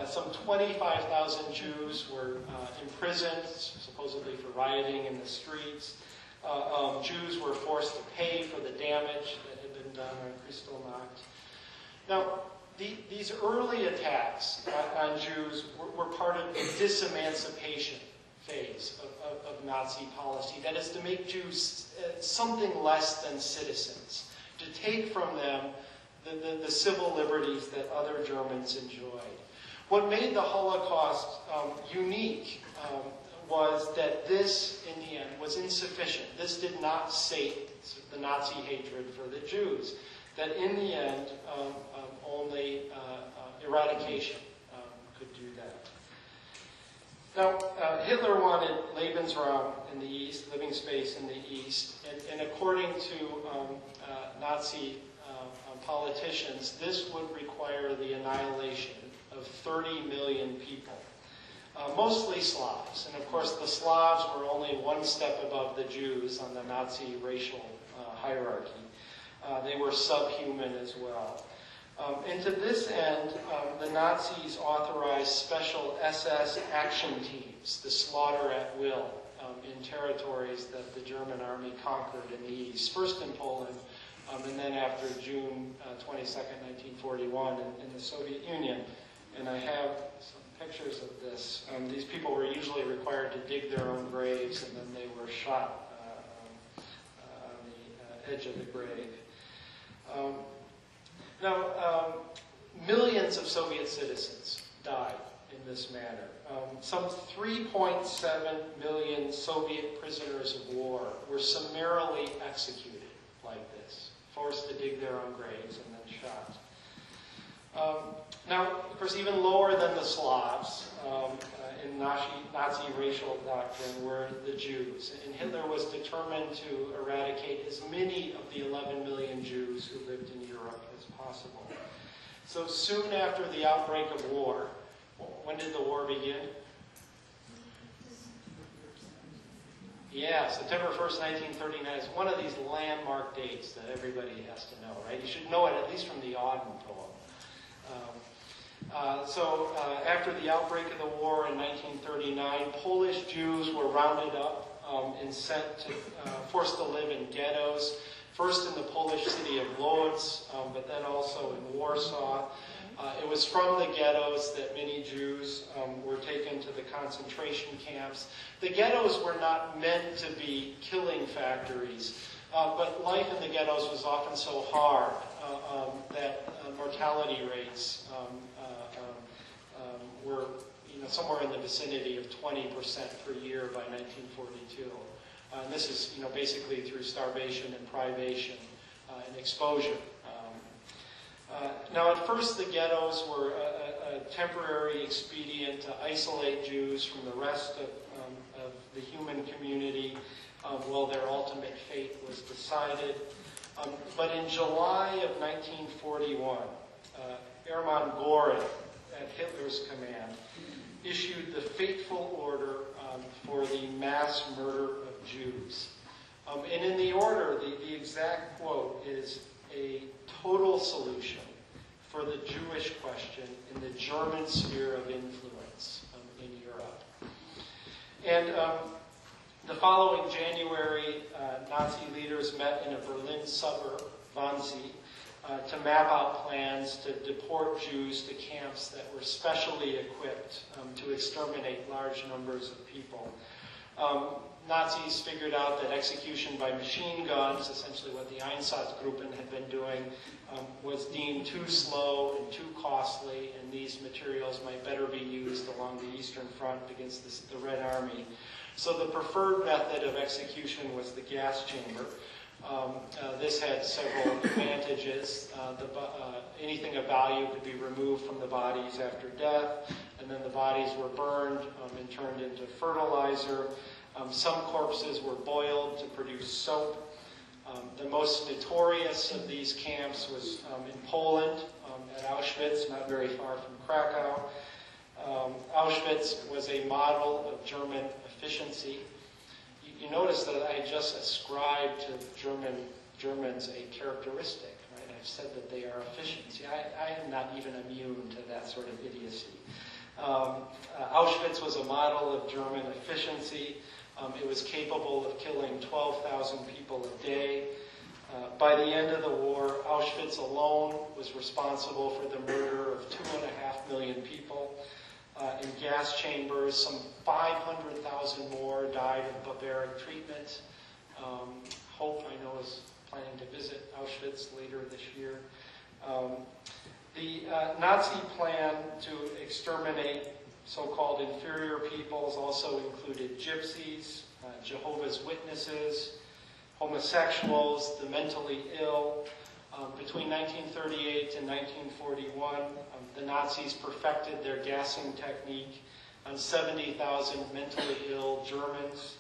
some 25,000 Jews were imprisoned, supposedly for rioting in the streets. Jews were forced to pay for the damage that had been done on Kristallnacht. Now, these early attacks on Jews were part of the disemancipation phase of Nazi policy. That is, to make Jews something less than citizens, to take from them the civil liberties that other Germans enjoyed. What made the Holocaust unique was that this, in the end, was insufficient. This did not sate the Nazi hatred for the Jews. That in the end, only eradication could do that. Now, Hitler wanted Lebensraum in the East, living space in the East, and according to Nazi politicians, this would require the annihilation of 30 million people. Mostly Slavs. And of course, the Slavs were only one step above the Jews on the Nazi racial hierarchy. They were subhuman as well. And to this end, the Nazis authorized special SS action teams to slaughter at will in territories that the German army conquered in the East. First in Poland, and then after June 22nd, 1941 in the Soviet Union. And I have some pictures of this. These people were usually required to dig their own graves, and then they were shot on the edge of the grave. Millions of Soviet citizens died in this manner. Some 3.7 million Soviet prisoners of war were summarily executed like this, forced to dig their own graves and then shot. Now, of course, even lower than the Slavs in Nazi racial doctrine were the Jews. And Hitler was determined to eradicate as many of the 11 million Jews who lived in Europe as possible. So soon after the outbreak of war, when did the war begin? Yeah, September 1st, 1939 is one of these landmark dates that everybody has to know, right? You should know it at least from the Auden poem. After the outbreak of the war in 1939, Polish Jews were rounded up and sent to, forced to live in ghettos, first in the Polish city of Lodz, but then also in Warsaw. It was from the ghettos that many Jews were taken to the concentration camps. The ghettos were not meant to be killing factories, but life in the ghettos was often so hard that mortality rates were somewhere in the vicinity of 20% per year by 1942. And this is basically through starvation and privation and exposure. Now, at first, the ghettos were a temporary expedient to isolate Jews from the rest of the human community while their ultimate fate was decided. But in July of 1941, Hermann Göring, at Hitler's command, issued the fateful order for the mass murder of Jews. And in the order, the exact quote is, "A total solution for the Jewish question in the German sphere of influence in Europe." And the following January, Nazi leaders met in a Berlin suburb, Wannsee, to map out plans to deport Jews to camps that were specially equipped to exterminate large numbers of people. Nazis figured out that execution by machine guns, essentially what the Einsatzgruppen had been doing, was deemed too slow and too costly, and these materials might better be used along the Eastern Front against the Red Army. So the preferred method of execution was the gas chamber. This had several advantages. Anything of value could be removed from the bodies after death, and then the bodies were burned and turned into fertilizer. Some corpses were boiled to produce soap. The most notorious of these camps was in Poland, at Auschwitz, not very far from Krakow. Auschwitz was a model of German efficiency. You notice that I just ascribed to Germans a characteristic, right? I've said that they are efficient. See, I am not even immune to that sort of idiocy. Auschwitz was a model of German efficiency. It was capable of killing 12,000 people a day. By the end of the war, Auschwitz alone was responsible for the murder of 2.5 million people. In gas chambers, some 500,000 more died of barbaric treatment. Hope, I know, is planning to visit Auschwitz later this year. The Nazi plan to exterminate so-called inferior peoples also included gypsies, Jehovah's Witnesses, homosexuals, the mentally ill. Between 1938 and 1941, the Nazis perfected their gassing technique on 70,000 mentally ill Germans.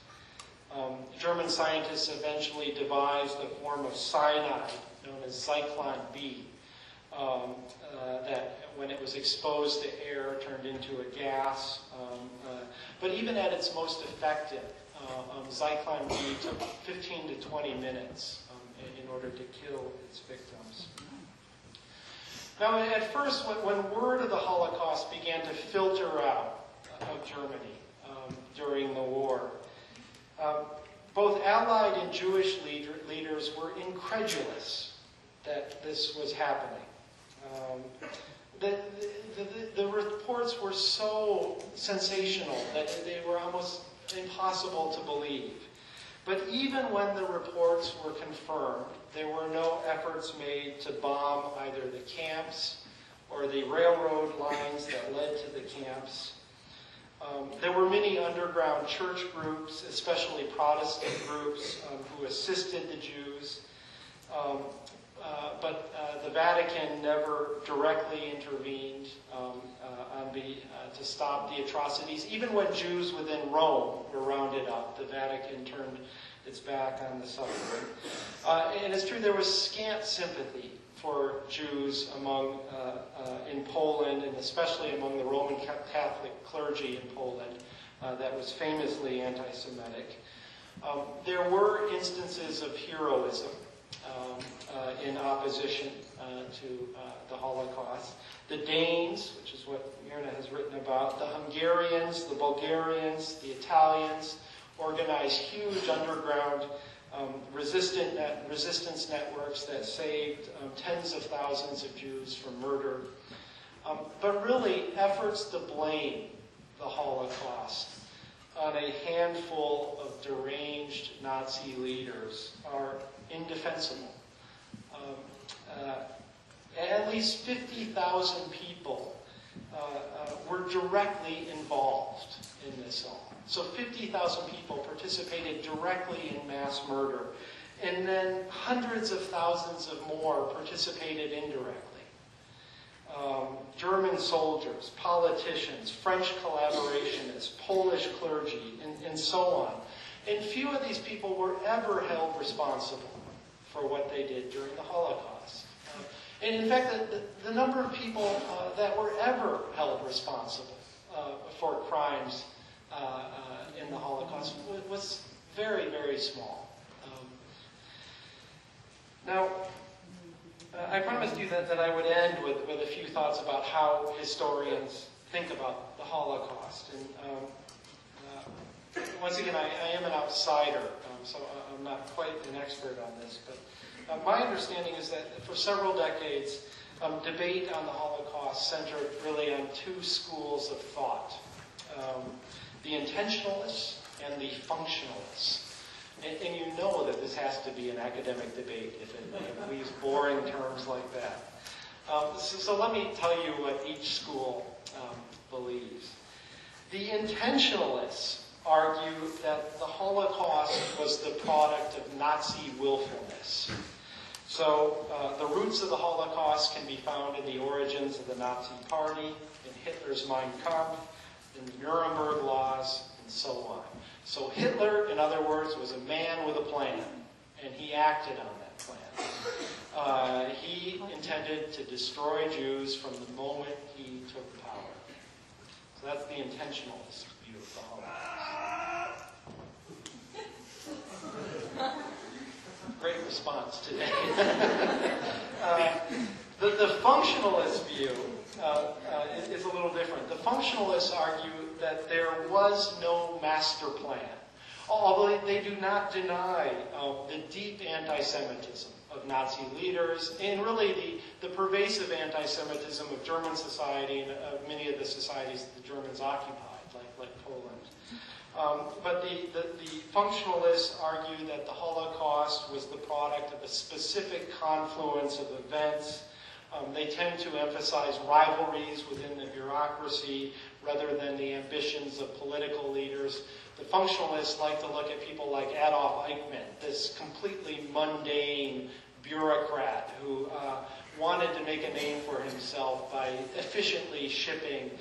German scientists eventually devised a form of cyanide known as Zyklon B that, when it was exposed to air, turned into a gas. But even at its most effective, Zyklon B took 15 to 20 minutes in order to kill its victims. Now, at first, when word of the Holocaust began to filter out of Germany during the war, both Allied and Jewish leaders were incredulous that this was happening. The reports were so sensational that they were almost impossible to believe. But even when the reports were confirmed, there were no efforts made to bomb either the camps or the railroad lines that led to the camps. There were many underground church groups, especially Protestant groups, who assisted the Jews. But the Vatican never directly intervened to stop the atrocities. Even when Jews within Rome were rounded up, the Vatican turned its back on the suffering. And it's true, there was scant sympathy for Jews in Poland, and especially among the Roman Catholic clergy in Poland that was famously anti-Semitic. There were instances of heroism in opposition to the Holocaust. The Danes, which is what Myrna has written about, the Hungarians, the Bulgarians, the Italians, organized huge underground resistance networks that saved tens of thousands of Jews from murder. But really, efforts to blame the Holocaust on a handful of deranged Nazi leaders are indefensible. at least 50,000 people were directly involved in this all. So 50,000 people participated directly in mass murder. And then hundreds of thousands of more participated indirectly. German soldiers, politicians, French collaborationists, Polish clergy, and so on. And few of these people were ever held responsible for what they did during the Holocaust. And in fact, the number of people that were ever held responsible for crimes in the Holocaust was very, very small. Now, I promised you that I would end with a few thoughts about how historians think about the Holocaust. And once again, I am an outsider, so I'm not quite an expert on this. But my understanding is that for several decades, debate on the Holocaust centered really on two schools of thought. The intentionalists and the functionalists. And you know that this has to be an academic debate if we use boring terms like that. So let me tell you what each school believes. The intentionalists argue that the Holocaust was the product of Nazi willfulness. So the roots of the Holocaust can be found in the origins of the Nazi Party, in Hitler's Mein Kampf, in the Nuremberg Laws, and so on. So Hitler, in other words, was a man with a plan, and he acted on that plan. He intended to destroy Jews from the moment he took power. So that's the intentionalist view of the Holocaust. Great response today. The functionalist view is a little different. The functionalists argue that there was no master plan, although they do not deny the deep anti-Semitism of Nazi leaders and really the pervasive anti-Semitism of German society and of many of the societies that the Germans occupied, like Poland. But the functionalists argue that the Holocaust was the product of a specific confluence of events. They tend to emphasize rivalries within the bureaucracy rather than the ambitions of political leaders. The functionalists like to look at people like Adolf Hitler, this completely mundane bureaucrat who wanted to make a name for himself by efficiently shipping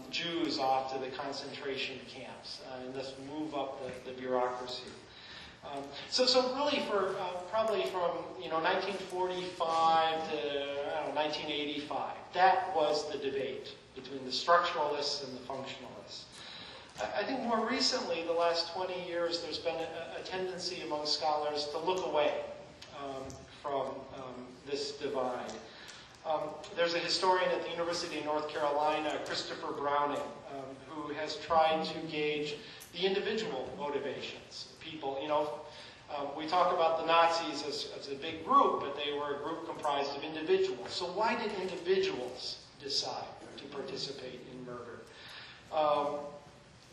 Jews off to the concentration camps and thus move up the bureaucracy. So really for probably from 1945 to 1985, that was the debate between the structuralists and the functionalists. I think more recently, the last 20 years, there's been a tendency among scholars to look away from this divide. There's a historian at the University of North Carolina, Christopher Browning, who has tried to gauge the individual motivations. People, we talk about the Nazis as a big group, but they were a group comprised of individuals. So why did individuals decide to participate in murder?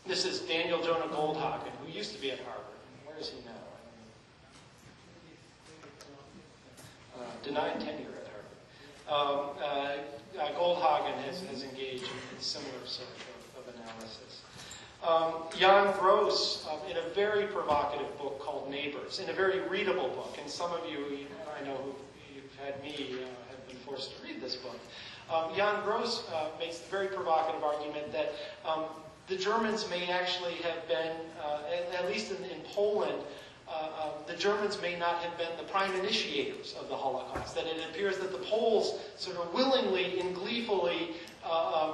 This is Daniel Jonah Goldhagen, who used to be at Harvard. Where is he now? Denied tenure at Harvard. Goldhagen has engaged in a similar sort of analysis. Jan Gross, in a very provocative book called Neighbors, in a very readable book, and some of you, I know who've had me, have been forced to read this book. Jan Gross makes the very provocative argument that the Germans may actually have been, at least in Poland, the Germans may not have been the prime initiators of the Holocaust, that it appears that the Poles sort of willingly and gleefully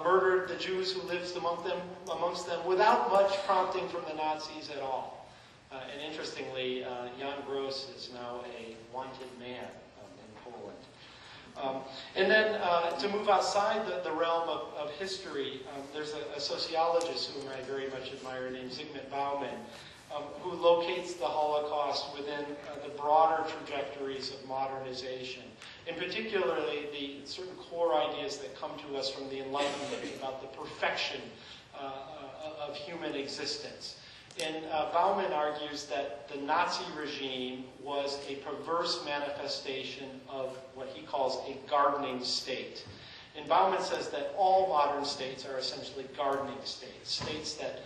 murdered the Jews who lived amongst them without much prompting from the Nazis at all. And interestingly, Jan Gross is now a wanted man in Poland. And then to move outside the realm of history, there's a sociologist whom I very much admire named Zygmunt Bauman, who locates the Holocaust within the broader trajectories of modernization, and particularly the certain core ideas that come to us from the Enlightenment about the perfection of human existence. And Bauman argues that the Nazi regime was a perverse manifestation of what he calls a gardening state. And Bauman says that all modern states are essentially gardening states, states that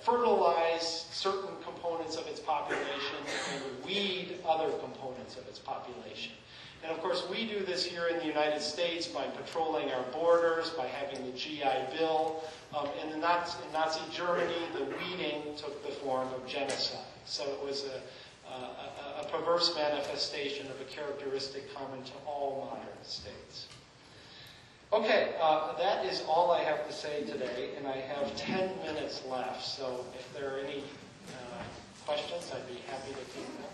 fertilize certain components of its population and weed other components of its population. And of course, we do this here in the United States by patrolling our borders, by having the GI Bill. In Nazi Germany, the weeding took the form of genocide. So it was a perverse manifestation of a characteristic common to all modern states. Okay, that is all I have to say today, and I have 10 minutes left. So if there are any questions, I'd be happy to take them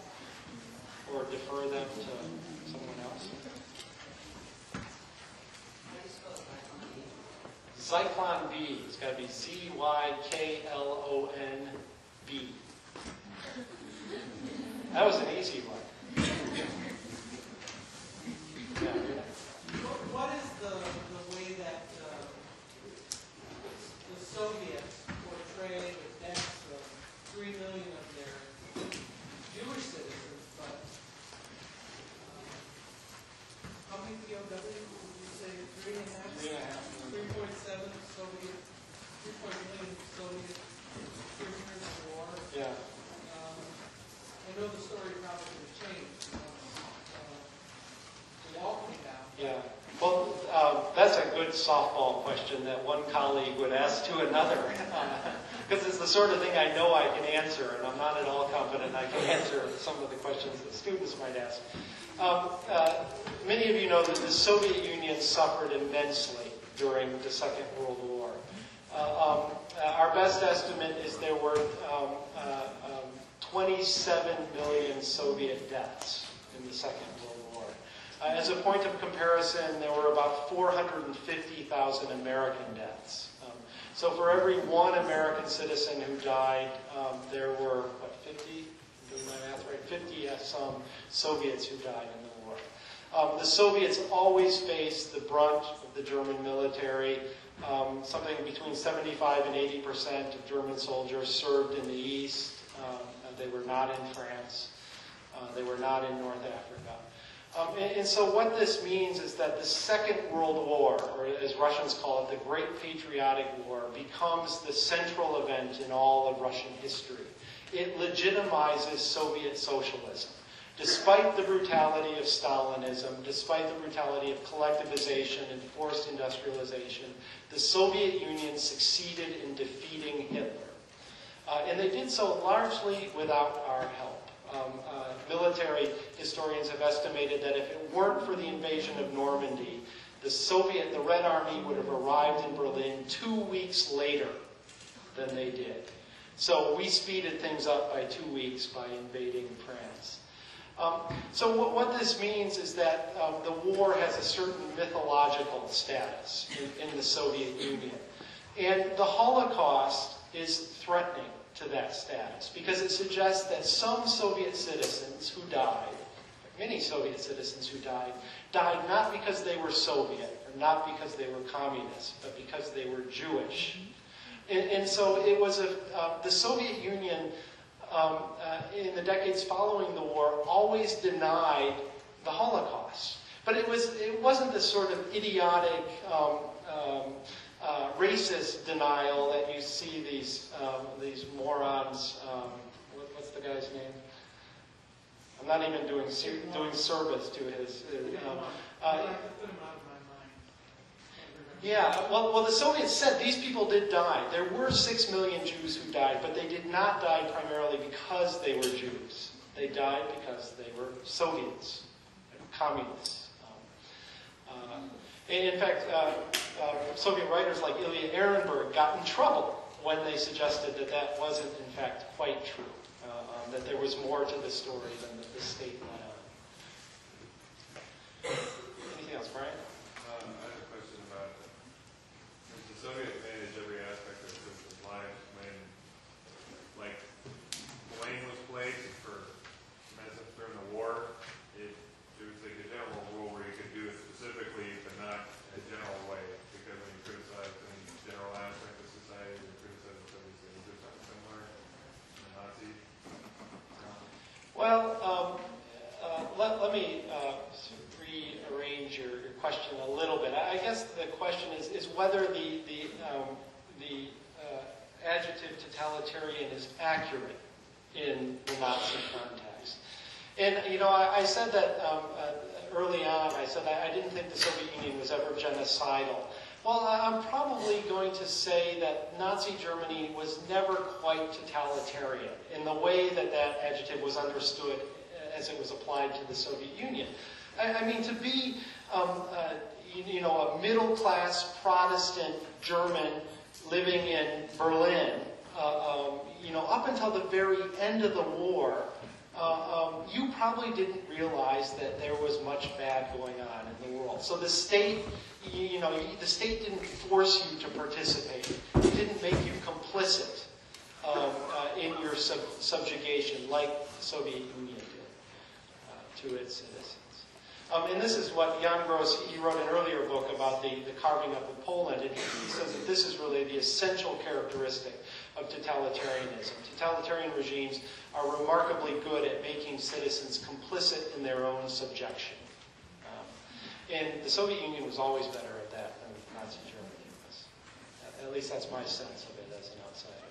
or defer them to someone else. Zyklon B. It's got to be Zyklon B. That was an easy one. Yeah. What is the way that the Soviets portray the deaths of 3 million of their Jewish citizens, but how many POW would you say? 3.5? 3.7 Soviet, 3 million Soviet prisoners of war. Yeah. I know the story probably changed. The wall came down. Yeah. Well, that's a good softball question that one colleague would ask to another. Because it's the sort of thing I know I can answer, and I'm not at all confident I can answer some of the questions that students might ask. Many of you know that the Soviet Union suffered immensely during the Second World War. Our best estimate is there were 27 million Soviet deaths in the Second World War. As a point of comparison, there were about 450,000 American deaths. So for every one American citizen who died, there were, 50? Doing my math right? 50 some Soviets who died in the war. The Soviets always faced the brunt of the German military. Something between 75 and 80% of German soldiers served in the East. They were not in France. They were not in North Africa. And so what this means is that the Second World War, or as Russians call it, the Great Patriotic War, becomes the central event in all of Russian history. It legitimizes Soviet socialism. Despite the brutality of Stalinism, despite the brutality of collectivization and forced industrialization, the Soviet Union succeeded in defeating Hitler. And they did so largely without our help. Military historians have estimated that if it weren't for the invasion of Normandy, the Red Army would have arrived in Berlin 2 weeks later than they did. So we speeded things up by 2 weeks by invading France. So what this means is that the war has a certain mythological status in the Soviet Union. And the Holocaust is threatening to that status because it suggests that some Soviet citizens who died, many Soviet citizens who died not because they were Soviet or not because they were communist, but because they were Jewish. And so it was the Soviet Union in the decades following the war always denied the Holocaust. But it wasn't the sort of idiotic racist denial that you see these morons. What's the guy's name? I'm not even doing service to his. Yeah, well, the Soviets said these people did die. There were 6 million Jews who died, but they did not die primarily because they were Jews. They died because they were Soviets, communists. And in fact, Soviet writers like Ilya Ehrenberg got in trouble when they suggested that that wasn't, in fact, quite true, that there was more to the story than the state let on. Anything else, Brian? I have a question about the Soviet managed every aspect of citizens' lives when, like, blame was placed for medicine during the war. It was like a general rule where you could do it specifically, but not in a general way, because when you criticize any general aspect of society, you're criticizing somebody saying do something similar. little bit. I guess the question is whether the adjective totalitarian is accurate in the Nazi context. And, I said that early on, I said I didn't think the Soviet Union was ever genocidal. Well, I'm probably going to say that Nazi Germany was never quite totalitarian in the way that that adjective was understood as it was applied to the Soviet Union. I mean, to be, a middle-class Protestant German living in Berlin, up until the very end of the war, you probably didn't realize that there was much bad going on in the world. So the state, the state didn't force you to participate. It didn't make you complicit in your subjugation like the Soviet Union did to its citizens. And this is what Jan Gross, he wrote an earlier book about the carving up of Poland, and he says that this is really the essential characteristic of totalitarianism. Totalitarian regimes are remarkably good at making citizens complicit in their own subjection. And the Soviet Union was always better at that than Nazi Germany was. At least that's my sense of it as an outsider.